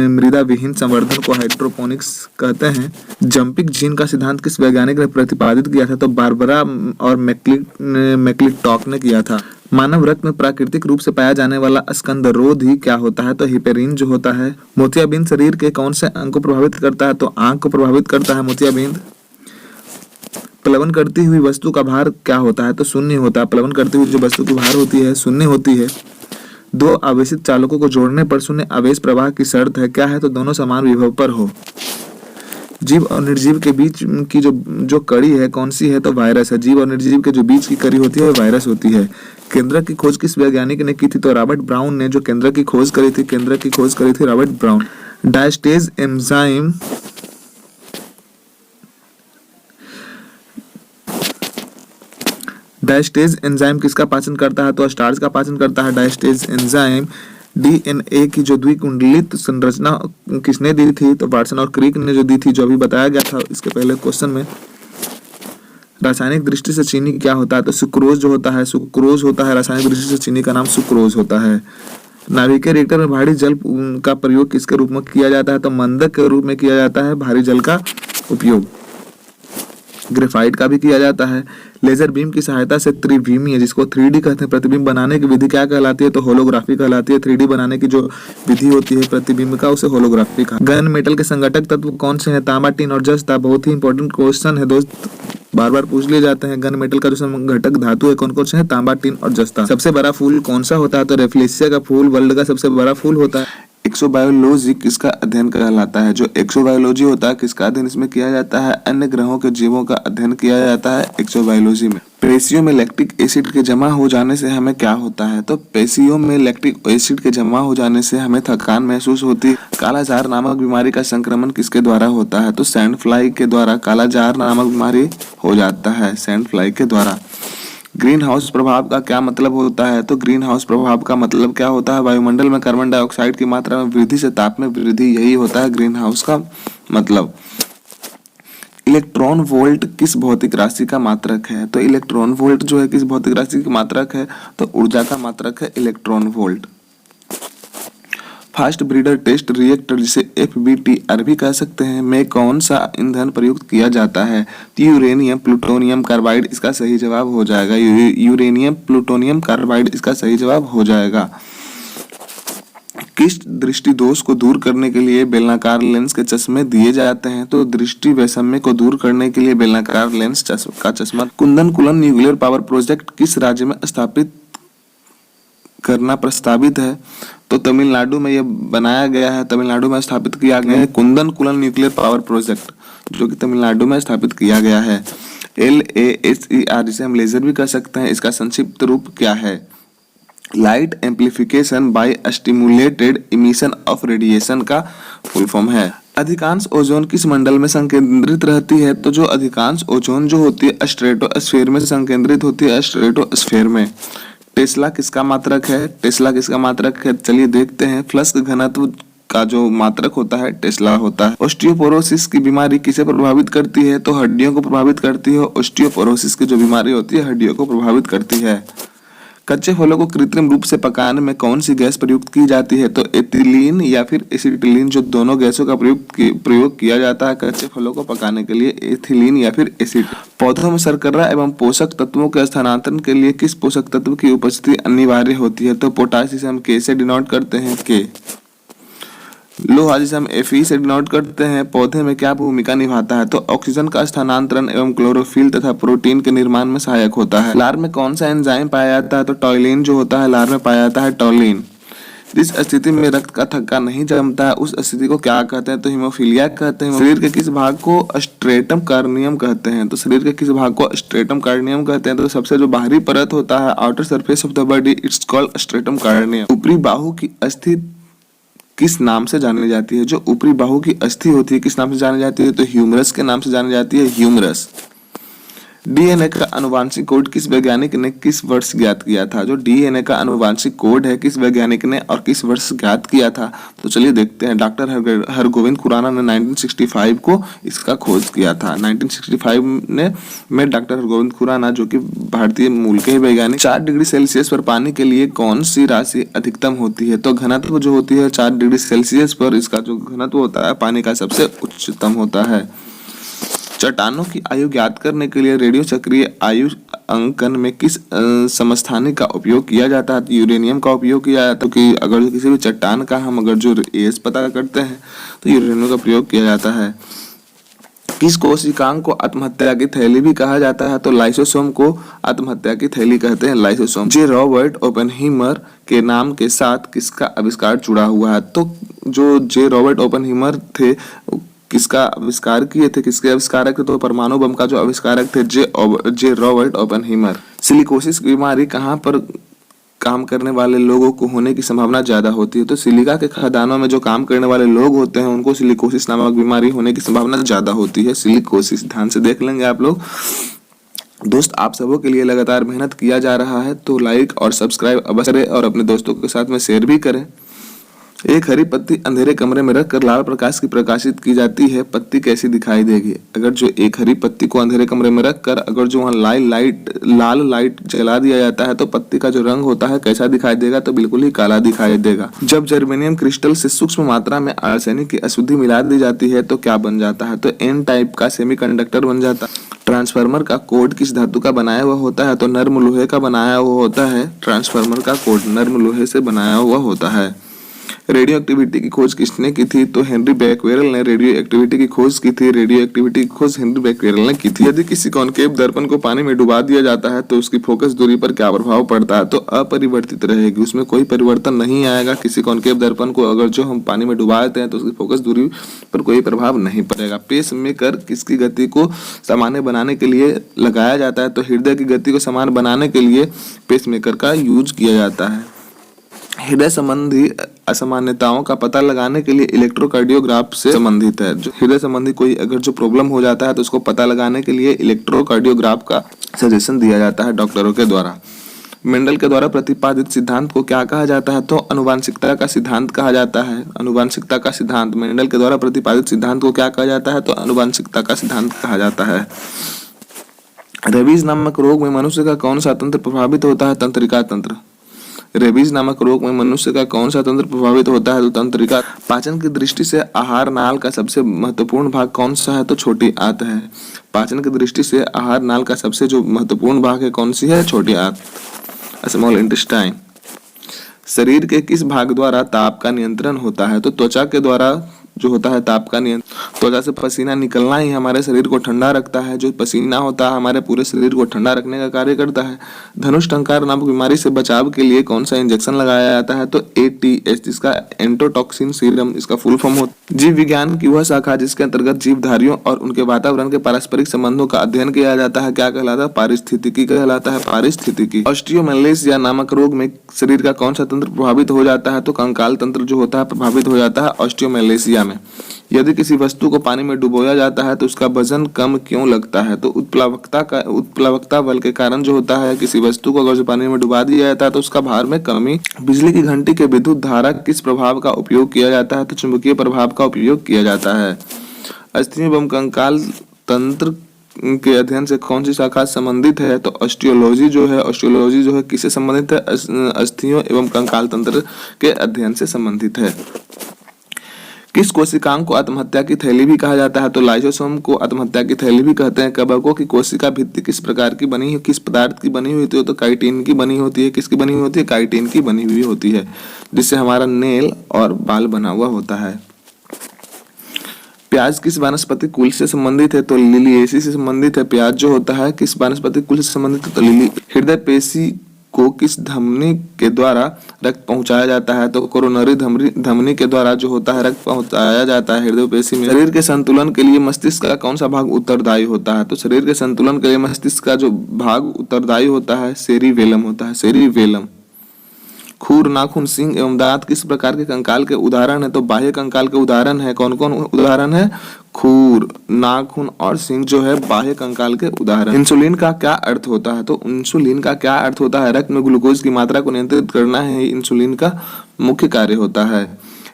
मृदा विहीन संवर्धन को हाइड्रोपोनिक्स कहते हैं। जंपिंग जीन का सिद्धांत किस वैज्ञानिक ने प्रतिपादित किया था? तो बारबरा और मैक्लिंटॉक ने किया था। मानव रक्त में प्राकृतिक रूप से पाया जाने वाला स्कंदरोधी क्या होता है? तो हिपेरिन जो होता है। मोतियाबिंद शरीर के कौन से अंग को प्रभावित करता है? तो आंख को प्रभावित करता है मोतियाबिंद। प्लवन करती हुई वस्तु का भार क्या होता है? तो शून्य होता है। प्लवन करती हुई जो वस्तु की भार होती है शून्य होती है। दो आवेशित चालकों को जोड़ने पर शून्य आवेश प्रवाह की शर्त है क्या है? तो दोनों समान विभव पर हो। जीव और निर्जीव के बीच की जो कड़ी है कौन सी है? तो वायरस है। जीव और निर्जीव के जो बीच की कड़ी होती है वो वायरस होती है। केंद्रक की खोज किस वैज्ञानिक ने की थी? तो रॉबर्ट ब्राउन ने जो केंद्रक की खोज करी थी Robert brown. Diastase enzyme diastase enzyme किसका पाचन करता है? तो स्टार्च का पाचन करता है डायस्टेज एंजाइम। डीएनए की जो द्विकुंडलित संरचना किसने दी थी? तो वाटसन और क्रिक ने जो दी थी, जो अभी बताया गया था इसके पहले क्वेश्चन में। रासायनिक दृष्टि से चीनी क्या होता है? तो सुक्रोज जो होता है, सुक्रोज होता है। रासायनिक दृष्टि से चीनी का नाम सुक्रोज होता है। नाभिकीय रिएक्टर में भारी जल का प्रयोग किसके रूप में किया जाता है? तो मंदक के रूप में किया जाता है भारी जल का उपयोग। ग्रेफाइट का भी किया जाता है। लेजर बीम की सहायता से त्रिविमीय जिसको 3D कहते हैं प्रतिबिंब बनाने की विधि क्या कहलाती है? तो होलोग्राफी कहलाती है। 3D बनाने की जो विधि होती है प्रतिबिंब का उसे होलोग्राफी कहा। गन मेटल के संघटक तत्व कौन से हैं? तांबा, टिन और जस्ता। बहुत ही इंपॉर्टेंट क्वेश्चन है दोस्त, बार बार पूछ लिए जाते हैं। गन मेटल का जो संघटक धातु है कौन कौन से हैं? तांबा, टिन और जस्ता। सबसे बड़ा फूल कौन सा होता है? तो रेफ्लेशिया का फूल वर्ल्ड का सबसे बड़ा फूल होता है। एक्सोबायोलॉजी किसका अध्ययन कहलाता है? जो एक्सोबायोलॉजी होता है किसका अध्ययन इसमें किया जाता है? अन्य ग्रहों के जीवों का अध्ययन किया जाता है एक्सोबायोलॉजी में। पेशियों में लैक्टिक एसिड के जमा हो जाने से हमें क्या होता है? तो पेशियों में लैक्टिक एसिड के जमा हो जाने से हमें थकान महसूस होती है। कालाजार नामक बीमारी का संक्रमण किसके द्वारा होता है? तो सैंड फ्लाई के द्वारा कालाजार नामक बीमारी हो जाता है सैंड फ्लाई के द्वारा। ग्रीन हाउस प्रभाव का क्या मतलब होता है? तो ग्रीन हाउस प्रभाव का मतलब क्या होता है? वायुमंडल में कार्बन डाइऑक्साइड की मात्रा में वृद्धि से ताप में वृद्धि, यही होता है ग्रीन हाउस का मतलब। इलेक्ट्रॉन वोल्ट किस भौतिक राशि का मात्रक है? तो इलेक्ट्रॉन वोल्ट जो है किस भौतिक राशि की मात्रक है? तो ऊर्जा का मात्रक है electron volt. Fast breeder test reactor जिसे FBTR भी कह सकते हैं में कौन सा ईंधन प्रयुक्त किया जाता है? तो यूरेनियम प्लूटोनियम कार्बाइड इसका सही जवाब हो जाएगा। यूरेनियम प्लूटोनियम कार्बाइड इसका सही जवाब हो जाएगा। किस दृष्टि दोष को दूर करने के लिए बेलनाकार लेंस के चश्मे दिए जाते हैं? तो दृष्टि वैषम्य को दूर करने के लिए बेलनाकार लेंस का चश्मा। कुंदन न्यूक्लियर पावर प्रोजेक्ट किस राज्य में स्थापित करना प्रस्तावित है? तो तमिलनाडु में यह बनाया गया है, तमिलनाडु में स्थापित किया गया है कुंदन न्यूक्लियर पावर प्रोजेक्ट, जो कि तमिलनाडु में स्थापित किया गया है। LASER जिसे हम लेजर भी कह सकते हैं, इसका संक्षिप्त रूप क्या है? Light amplification by stimulated emission of radiation का फुल फॉर्म है। अधिकांश ओजोन किस मंडल में संकेंद्रित रहती है? तो जो अधिकांश ओजोन जो होती है स्ट्रेटोस्फीयर में संकेंद्रित होती है, स्ट्रेटोस्फीयर में। टेस्ला किसका मात्रक है? टेस्ला किसका मात्रक है? चलिए देखते हैं। फ्लक्स घनत्व का जो मात्रक होता है टेस्ला होता है। ऑस्टियोपोरोसिस की बीमारी किसे प्रभावित करती है? तो हड्डियों को प्रभावित करती है। ऑस्टियोपोरोसिस की जो बीमारी होती है हड्डियों को प्रभावित करती है। कच्चे फलों को कृत्रिम रूप से पकाने में कौन सी गैस प्रयुक्त की जाती है? तो एथिलीन या फिर एसिटिलीन, जो दोनों गैसों का प्रयोग किया जाता है कच्चे फलों को पकाने के लिए, एथिलीन या फिर एसिड। पौधों में शर्करा एवं पोषक तत्वों के स्थानांतरण के लिए किस पोषक तत्व की उपस्थिति अनिवार्य होती है? तो पोटाश, जिसे हम के से डिनोट करते हैं, के। लोहा, जिसे हम Fe से डिनोट करते हैं, पौधे में क्या भूमिका निभाता है? तो ऑक्सीजन का स्थानांतरण एवं क्लोरोफिल तथा प्रोटीन के निर्माण में सहायक होता है। लार में कौन सा एंजाइम पाया जाता है? तो टॉलिन जो होता है लार में पाया जाता है, टॉलिन। जिस स्थिति में रक्त का थक्का नहीं जमता है उस स्थिति को क्या कहते हैं? तो हीमोफीलिया कहते हैं। शरीर के किस भाग को स्ट्रेटम कार्नियम कहते हैं? तो शरीर के किस भाग को स्ट्रेटम कार्नियम कहते हैं? तो सबसे जो बाहरी परत होता है, outer surface of the body, it's called stratum corneum. ऊपरी बाहु की अस्थि किस नाम से जानी जाती है? जो ऊपरी बाहु की अस्थि होती है किस नाम से जानी जाती है? तो ह्यूमरस के नाम से जानी जाती है, ह्यूमरस। डीएनए का आनुवांशिक कोड किस वैज्ञानिक ने किस वर्ष ज्ञात किया था? जो डीएनए का आनुवांशिक कोड है किस वैज्ञानिक ने और किस वर्ष ज्ञात किया था? तो चलिए देखते हैं। डॉक्टर हरगोविंद खुराना ने 1965 को इसका खोज किया था। 1965 में डॉक्टर हरगोविंद खुराना, जो कि भारतीय मूल के ही वैज्ञानिक। 4 डिग्री सेल्सियस पर पानी के लिए कौन सी राशि अधिकतम होती है? तो घनत्व जो होती है 4 डिग्री सेल्सियस पर इसका जो घनत्व होता है पानी का सबसे उच्चतम होता है। चट्टानों की आयु ज्ञात करने के लिए रेडियो चक्रीय आयु अंकन में किस समस्थानिक का उपयोग किया जाता है? यूरेनियम का उपयोग किया जाता है, क्योंकि अगर किसी भी चट्टान का हम अगर जो एज पता करते हैं तो यूरेनियम का प्रयोग किया जाता है। किस कोशिकांग को आत्महत्या की थैली भी कहा जाता है? तो लाइसोसोम को आत्महत्या की थैली कहते हैं, लाइसोसोम। जे रॉबर्ट ओपेनहीमर के नाम के साथ किसका आविष्कार जुड़ा हुआ है? तो जो जे रॉबर्ट ओपेनहीमर थे किसका आविष्कार किए थे? किसके आविष्कारक थे? तो परमाणु बम का जो आविष्कारक थे जे रॉबर्ट ओपेनहीमर। सिलिकोसिस की बीमारी कहाँ पर काम करने वाले लोगों को होने की संभावना ज्यादा होती है? तो सिलिका के खदानों में जो काम करने वाले लोग होते हैं उनको सिलिकोसिस नामक बीमारी होने की संभावना ज्यादा होती है, सिलिकोसिस। ध्यान से देख लेंगे आप लोग। दोस्त, आप सबों के लिए लगातार मेहनत किया जा रहा है, तो लाइक और सब्सक्राइब अवश्य करें और अपने दोस्तों के साथ में शेयर भी करें। एक हरी पत्ती अंधेरे कमरे में रखकर लाल प्रकाश की प्रकाशित की जाती है, पत्ती कैसी दिखाई देगी? अगर जो एक हरी पत्ती को अंधेरे कमरे में रखकर अगर जो वहाँ लाल लाइट जला दिया जाता है तो पत्ती का जो रंग होता है कैसा दिखाई देगा? तो बिल्कुल ही काला दिखाई देगा। जब जर्मेनियम क्रिस्टल से सूक्ष्म मात्रा में आर्सेनिक की अशुद्धि मिला दी जाती है तो क्या बन जाता है? तो एन टाइप का सेमीकंडक्टर बन जाता है। ट्रांसफार्मर का कोड किस धातु का बनाया हुआ होता है? तो नर्म लोहे का बनाया हुआ होता है। ट्रांसफार्मर का कोड नर्म लोहे से बनाया हुआ होता है। रेडियो एक्टिविटी की खोज किसने की थी? तो हेनरी बैक्वेरल ने रेडियो एक्टिविटी की खोज की थी। रेडियो एक्टिविटी की खोज हेनरी बैक्वेरल ने की थी। यदि किसी कॉनकेव दर्पण को पानी में डुबा दिया जाता है तो उसकी फोकस दूरी पर क्या प्रभाव पड़ता है? तो अपरिवर्तित रहेगी, उसमें कोई परिवर्तन नहीं आएगा। किसी कॉनकेव दर्पण को अगर जो हम पानी में डुबा देते हैं तो उसकी फोकस दूरी पर कोई प्रभाव नहीं पड़ेगा। पेस मेकर किसकी गति को सामान्य बनाने के लिए लगाया जाता है? तो हृदय की गति को समान बनाने के लिए पेस मेकर का यूज किया जाता है। हृदय संबंधी असामान्यताओं का पता लगाने के लिए इलेक्ट्रोकार्डियोग्राफ से संबंधित है। जो हृदय संबंधी कोई अगर जो प्रॉब्लम हो जाता है तो उसको पता लगाने के लिए इलेक्ट्रोकार्डियोग्राफ का सजेशन दिया जाता है डॉक्टरों के द्वारा। मेंडल के द्वारा प्रतिपादित सिद्धांत को क्या कहा जाता है? तो अनुवांशिकता का सिद्धांत कहा जाता है। अनुवांशिकता का सिद्धांत, मेंडल के द्वारा प्रतिपादित सिद्धांत को क्या कहा जाता है? तो अनुवांशिकता का सिद्धांत कहा जाता है। रेबीज नामक रोग में मनुष्य का कौन सा तंत्र प्रभावित होता है? तंत्रिका तंत्र। रेबीज नामक रोग में मनुष्य का कौन सा तंत्र प्रभावित होता है? तो तंत्रिका। पाचन की दृष्टि से आहार नाल का सबसे महत्वपूर्ण भाग कौन सा है? तो छोटी आंत है। पाचन की दृष्टि से आहार नाल का सबसे जो महत्वपूर्ण भाग है कौन सी है? छोटी आंत, स्मॉल इंटेस्टाइन। शरीर के किस भाग द्वारा ताप का नियंत्रण होता है? तो त्वचा के द्वारा जो होता है ताप का नियंत्रण। त्वचा से पसीना निकलना ही हमारे शरीर को ठंडा रखता है। जो पसीना होता है हमारे पूरे शरीर को ठंडा रखने का कार्य करता है। धनुष टंकार नामक बीमारी से बचाव के लिए कौन सा इंजेक्शन लगाया जाता है? तो ATS, जिसका एंटोटॉक्सिन सीरम इसका फुल फॉर्म होता है। जीव विज्ञान की वह शाखा जिसके अंतर्गत जीवधारियों और उनके वातावरण के पारस्परिक संबंधों का अध्ययन किया जाता है, क्या कहलाता है? पारिस्थितिकी कहलाता है, पारिस्थितिकी। ऑस्टियोमेलेसिया नामक रोग में शरीर का कौन सा तंत्र प्रभावित हो जाता है? तो कंकाल तंत्र जो होता है प्रभावित हो जाता है ऑस्टियोमेलेसिया में। यदि किसी वस्तु को पानी में डुबोया जाता है तो उसका वजन कम क्यों लगता है? तो उत्प्लावकता बल के कारण जो होता है, किसी वस्तु को अगर पानी में डुबा दिया जाता है तो उसका भार में कमी। बिजली की घंटी के विद्युत धारा किस प्रभाव का उपयोग किया जाता है? तो चुंबकीय प्रभाव का उपयोग किया जाता है। अस्थियों एवं कंकाल तंत्र के अध्ययन से कौन सी शाखा संबंधित है? तो ऑस्टियोलॉजी जो है किससे संबंधित है? अस्थियों एवं कंकाल तंत्र के अध्ययन से संबंधित है। किस कोशिकांग को आत्महत्या की थैली भी कहा जाता है? तो लाइसोसोम को आत्महत्या की थैली भी कहते हैं। कवकों की कोशिका भित्ति किस प्रकार की बनी, किस पदार्थ की बनी हुई होती है? तो काइटिन की बनी होती है। किसकी बनी हुई होती है? काइटिन की बनी हुई होती है, जिससे हमारा नेल और बाल बना हुआ होता है। प्याज किस वनस्पति कुल से संबंधित है? तो लिलिएसी से संबंधित है। प्याज जो होता है किस वनस्पति कुल से संबंधित है? तो लिली। हृदय पेशी को किस धमनी के द्वारा रक्त पहुंचाया जाता है? तो कोरोनरी धमनी के द्वारा जो होता है रक्त पहुंचाया जाता है हृदय पेशी में। शरीर के संतुलन के लिए मस्तिष्क का कौन सा भाग उत्तरदायी होता है? तो शरीर के संतुलन के लिए मस्तिष्क का जो भाग उत्तरदायी होता है सेरिबेलम होता है, सेरिबेलम। खूर, नाखून, सींग एवं दांत किस प्रकार के कंकाल के उदाहरण है? तो बाह्य कंकाल के उदाहरण है। कौन कौन उदाहरण है? खूर, नाखून और सींग जो है बाह्य कंकाल के उदाहरण। इंसुलिन का क्या अर्थ होता है? तो इंसुलिन का क्या अर्थ होता है? रक्त में ग्लूकोज की मात्रा को नियंत्रित करना है इंसुलिन का मुख्य कार्य होता है।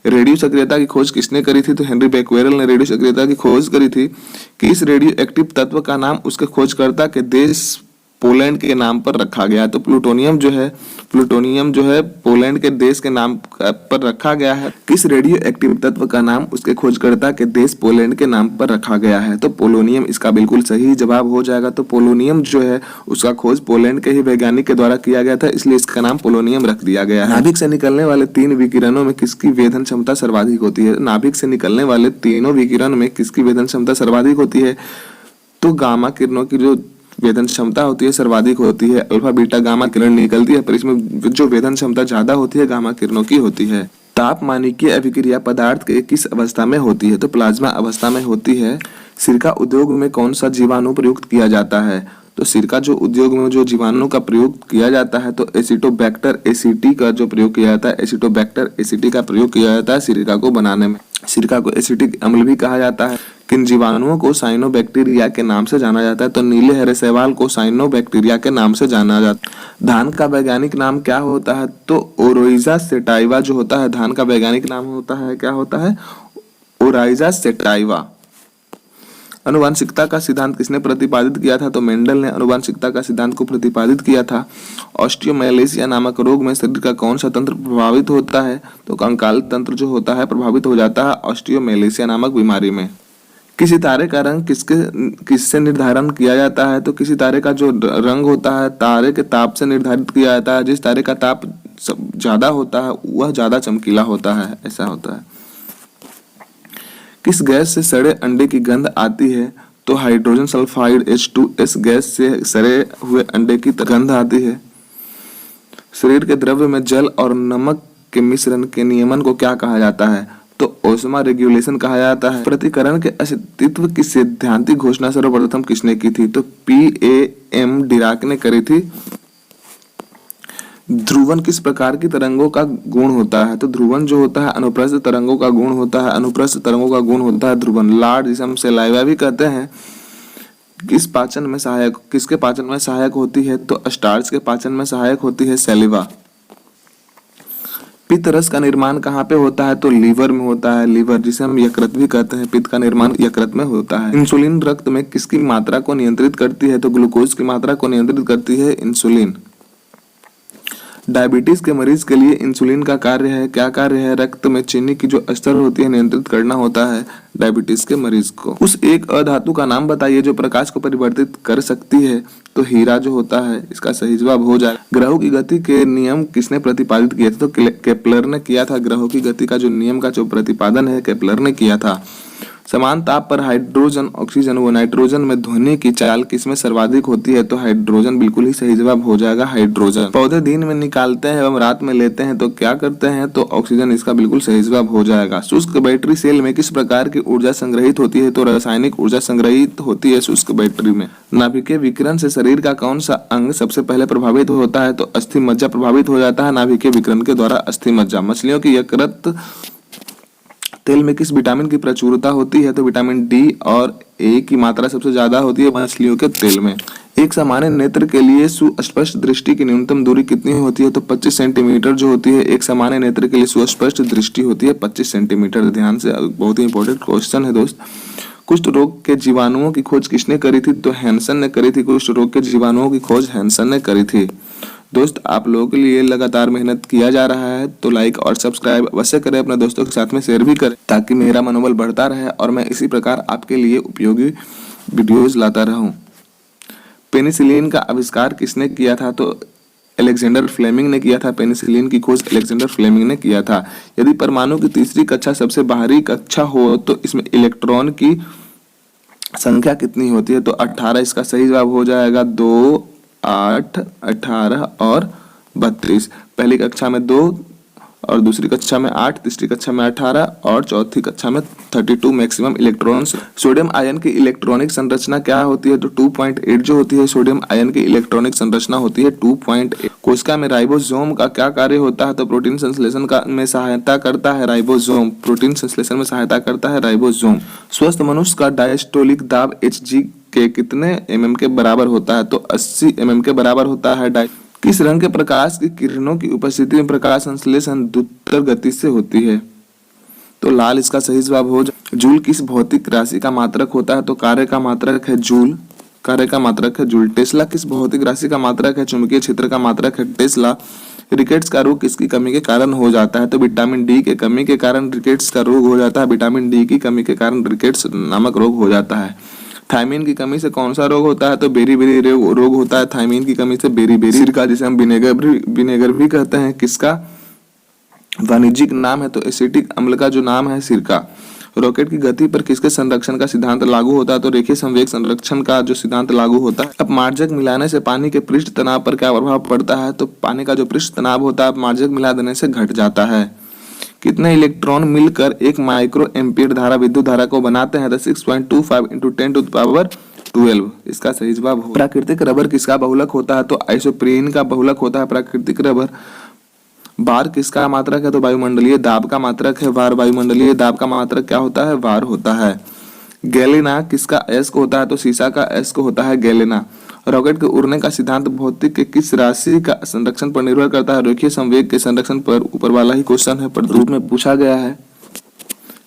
रेडियो सक्रियता की खोज किसने करी थी? तो हेनरी बेक्वेरेल ने रेडियो सक्रियता की खोज करी थी। कि इस रेडियो एक्टिव तत्व का नाम उसके खोजकर्ता के देश पोलैंड के नाम पर रखा गया। तो प्लूटोनियम जो है पोलैंड के देश के नाम पर रखा गया है। किस रेडियो एक्टिव तत्व का नाम उसके खोजकर्ता के देश पोलैंड के नाम पर रखा गया है? तो पोलोनियम इसका बिल्कुल सही जवाब हो जाएगा। तो पोलोनियम जो है उसका खोज पोलैंड के ही वैज्ञानिक के द्वारा किया गया था, इसलिए इसका नाम पोलोनियम रख दिया गया है। नाभिक से निकलने वाले 3 विकिरणों में किसकी वेधन क्षमता सर्वाधिक होती है? नाभिक से निकलने वाले तीनों विकिरण में किसकी वेधन क्षमता सर्वाधिक होती है? तो गामा किरणों की जो वेधन क्षमता होती है सर्वाधिक होती है। अल्फा बीटा गामा किरण निकलती है, पर इसमें जो वेधन क्षमता ज्यादा होती है गामा किरणों की होती है। तापमानिकीय अभिक्रिया पदार्थ के किस अवस्था में होती है? तो प्लाज्मा अवस्था में होती है। सिरका उद्योग में कौन सा जीवाणु प्रयुक्त किया जाता है? तो सिरका जो उद्योग में जो जीवाणु का प्रयोग किया जाता है तो एसिटोबैक्टर एसिटी का जो प्रयोग किया जाता है, एसिटोबैक्टर एसिटी का प्रयोग किया जाता है सिरका को बनाने में। सिरका को एसिटिक अम्ल भी कहा जाता है। किन जीवाणुओं को साइनोबैक्टीरिया के नाम से जाना जाता है? तो नीले हरे शैवाल को साइनोबैक्टीरिया के नाम से जाना जाता है। धान का वैज्ञानिक नाम क्या होता है? तो ओरोइजा सेटाइवा जो होता है धान का वैज्ञानिक नाम होता है, क्या होता है? Oryza sativa. अनुवांशिकता का सिद्धांत किसने प्रतिपादित किया था? तो मेंडल ने अनुवांशिकता का सिद्धांत को प्रतिपादित किया था। ऑस्टियोमेलेसिया नामक रोग में शरीर का कौन सा तंत्र प्रभावित होता है? तो कंकाल तंत्र जो होता है प्रभावित हो जाता है ऑस्टियोमेलेसिया नामक बीमारी में। किसी तारे का रंग किससे निर्धारण किया जाता है? तो किसी तारे का जो रंग होता है तारे के ताप से निर्धारित किया जाता है। जिस तारे का ताप ज्यादा होता है वह ज्यादा चमकीला होता है, ऐसा होता है। किस गैस से सड़े अंडे की गंध आती है? तो हाइड्रोजन सल्फाइड H2S गैस से सड़े हुए अंडे की गंध आती है। शरीर के द्रव्य में जल और नमक के मिश्रण के नियमन को क्या कहा जाता है? तो ओस्मा रेगुलेशन कहा जाता है। प्रतिकरण के अस्तित्व की सैद्धांतिक घोषणा सर्वप्रथम किसने की थी? तो P.A.M. डिराक ने करी थी। ध्रुवन किस प्रकार की तरंगों का गुण होता है? तो ध्रुवन जो होता है अनुप्रस्थ तरंगों का गुण होता है। अनुप्रस्थ तरंगों का गुण होता है ध्रुवन। लार्ड जिसे हम सलाइवा भी कहते हैं किसके पाचन में सहायक होती है? तो स्टार्च के पाचन में सहायक होती है सैलिवा। पित्त रस का निर्माण कहाँ पे होता है? तो लीवर में होता है। लीवर जिसे हम यकृत भी कहते हैं, पित्त का निर्माण यकृत में होता है। इंसुलिन रक्त में किसकी मात्रा को नियंत्रित करती है? तो ग्लूकोज की मात्रा को नियंत्रित करती है इंसुलिन। डायबिटीज के मरीज के लिए इंसुलिन का कार्य है, क्या कार्य है? रक्त में चीनी की जो स्तर होती है नियंत्रित करना होता है डायबिटीज के मरीज को। उस एक अधातु का नाम बताइए जो प्रकाश को परिवर्तित कर सकती है। तो हीरा जो होता है इसका सही जवाब हो जाएगा। ग्रहों की गति के नियम किसने प्रतिपादित किया था? तो केपलर ने किया था। ग्रहों की गति का जो नियम का जो प्रतिपादन है केपलर ने किया था। समान ताप पर हाइड्रोजन, ऑक्सीजन व नाइट्रोजन में ध्वनि की चाल किसमें सर्वाधिक होती है? तो हाइड्रोजन बिल्कुल ही सही जवाब हो जाएगा हाइड्रोजन। पौधे दिन में निकालते हैं एवं रात में लेते हैं तो क्या करते हैं? तो ऑक्सीजन इसका बिल्कुल सही जवाब हो जाएगा। शुष्क बैटरी सेल में किस प्रकार की ऊर्जा संग्रहित होती है? तो रासायनिक ऊर्जा संग्रहित होती है शुष्क बैटरी में। नाभिकीय विकिरण से शरीर का कौन सा अंग सबसे पहले प्रभावित होता है? तो अस्थि मज्जा प्रभावित हो जाता है नाभिकीय विकिरण के द्वारा, अस्थि मज्जा। मछलियों की यकृत तेल में किस विटामिन की प्रचुरता होती है? तो विटामिन डी और ए की मात्रा सबसे ज्यादा होती है मछलियों के तेल में। एक सामान्य नेत्र के लिए सुस्पष्ट दृष्टि की न्यूनतम दूरी कितनी होती है? तो 25 सेंटीमीटर जो होती है एक सामान्य नेत्र के लिए सुस्पष्ट दृष्टि होती है 25 सेंटीमीटर। ध्यान से, बहुत ही इंपॉर्टेंट क्वेश्चन है दोस्त। कुष्ठ रोग के जीवाणुओं की खोज किसने करी थी? तो हैंसन ने करी थी। कुष्ठ रोग के जीवाणुओं की खोज हैंसन ने करी थी। दोस्त, आप लोगों के लिए लगातार मेहनत किया जा रहा है तो लाइक और सब्सक्राइब अवश्य करें, अपने दोस्तों के साथ में शेयर भी करें ताकि मेरा मनोबल बढ़ता रहे और मैं इसी प्रकार आपके लिए उपयोगी वीडियोस लाता रहूं। पेनिसिलिन का आविष्कार किसने किया था? तो अलेक्जेंडर फ्लेमिंग ने किया था। पेनिसिलिन की खोज अलेक्जेंडर फ्लेमिंग ने किया था। यदि परमाणु की तीसरी कक्षा सबसे बाहरी कक्षा हो तो इसमें इलेक्ट्रॉन की संख्या कितनी होती है? तो 18 इसका सही जवाब हो जाएगा। 2, 8, 18 और 32। पहली कक्षा में 2 और दूसरी कक्षा में 8, तीसरी कक्षा में 18 और चौथी कक्षा में 32 मैक्सिमम इलेक्ट्रॉन्स। सोडियम आयन की इलेक्ट्रॉनिक संरचना क्या होती है? तो 2.8 जो होती है सोडियम आयन की इलेक्ट्रॉनिक संरचना होती है 2.8। कोशिका में राइबोसोम का क्या कार्य होता है? तो प्रोटीन संश्लेषण का में सहायता करता है राइबोसोम। प्रोटीन संश्लेषण में सहायता करता है राइबोसोम। स्वस्थ मनुष्य का डायस्टोलिक दाब Hg के कितने mm के बराबर होता है? तो 80 mm के बराबर होता है। किस रंग के प्रकाश की किरणों की उपस्थिति में प्रकाश संश्लेषण द्रुत गति से होती है? तो लाल इसका सही जवाब हो जाए। जूल किस भौतिक राशि का मात्रक होता है? तो कार्य का मात्रक है जूल। कार्य का मात्रक है जूल। टेस्ला किस भौतिक राशि का मात्रक है? चुंबकीय क्षेत्र का मात्रक है टेस्ला। रिकेट्स का रोग किसकी कमी के कारण हो जाता है? तो विटामिन डी के कमी के कारण रिकेट्स का रोग हो जाता है। विटामिन डी की कमी के कारण रिकेट्स नामक रोग हो जाता है। थायमीन की कमी से कौन सा रोग होता है? तो बेरी रोग होता है थायमीन की कमी से। बेरी सिरका जिसे हम विनेगर भी कहते हैं किसका वाणिज्यिक नाम है? तो एसिटिक अम्ल का जो नाम है सिरका। रॉकेट की गति पर किसके संरक्षण का सिद्धांत लागू होता है? तो रेखीय संवेग संरक्षण का जो सिद्धांत लागू होता है। अब मार्जक मिलाने से पानी के पृष्ठ तनाव पर क्या प्रभाव पड़ता है? तो पानी का जो पृष्ठ तनाव होता है मार्जक मिला देने से घट जाता है। कितने इलेक्ट्रॉन मिलकर एक माइक्रो एम्पीयर धारा विद्युत धारा को बनाते हैं? 6.25 × 10⁻12। इसका सही जवाब हो। प्राकृतिक रबर किसका बहुलक होता है? तो आइसोप्रीन का बहुलक होता है प्राकृतिक रबर। बार किसका मात्रक है? तो वायुमंडलीय दाब का मात्रक है वार। वायुमंडलीय दाब का मात्रक क्या होता है? वार होता है। गैलेना किसका अयस्क होता है? तो सीसा का अयस्क होता है गैलेना। रॉकेट के उड़ने का सिद्धांत भौतिक के किस राशि का संरक्षण पर निर्भर करता है? रेखीय संवेग के संरक्षण पर। ऊपर वाला ही क्वेश्चन है पर रूप में पूछा गया है।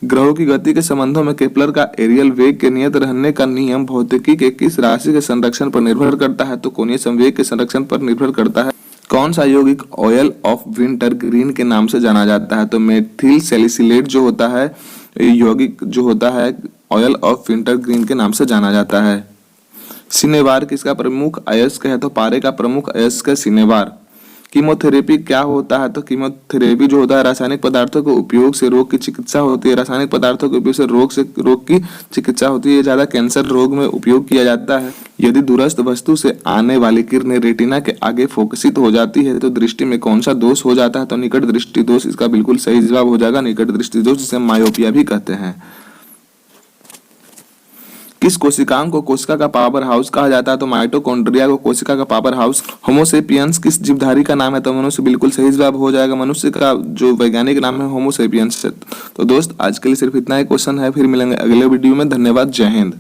ग्रहों की गति के संबंधों में केपलर का एरियल वेग के नियत रहने का नियम भौतिकी के किस राशि के संरक्षण पर निर्भर करता है? तो कोणीय संवेग के संरक्षण पर निर्भर करता है। कौन सा यौगिक ऑयल ऑफ विंटर ग्रीन के नाम से जाना जाता है? तो मेथिल सैलिसिलेट जो होता है यौगिक जो होता है ऑयल ऑफ विंटर ग्रीन के नाम से जाना जाता है। सिनेवार किसका प्रमुख अयस्क है? तो पारे का प्रमुख अयस्क है सिनेवार। कीमोथेरेपी क्या होता है? तो कीमोथेरेपी जो होता है रासायनिक पदार्थों के उपयोग से रोग की चिकित्सा होती है। रासायनिक पदार्थों के उपयोग से रोग की चिकित्सा होती है। ज्यादा कैंसर रोग में उपयोग किया जाता है। यदि दूरस्थ वस्तु से आने वाली किरणें रेटिना के आगे फोकसित हो जाती है तो दृष्टि में कौन सा दोष हो जाता है? तो निकट दृष्टि दोष इसका बिल्कुल सही जवाब हो जाएगा। निकट दृष्टि दोष जिसे मायोपिया भी कहते हैं। किस कोशिकांग को कोशिका का पावर हाउस कहा जाता है? तो माइटोकॉन्ड्रिया को कोशिका का पावर हाउस। होमोसेपियंस किस जीवधारी का नाम है? तो मनुष्य बिल्कुल सही जवाब हो जाएगा। मनुष्य का जो वैज्ञानिक नाम है होमोसेपियंस। तो दोस्त, आज के लिए सिर्फ इतना ही क्वेश्चन है। फिर मिलेंगे अगले वीडियो में। धन्यवाद। जय हिंद।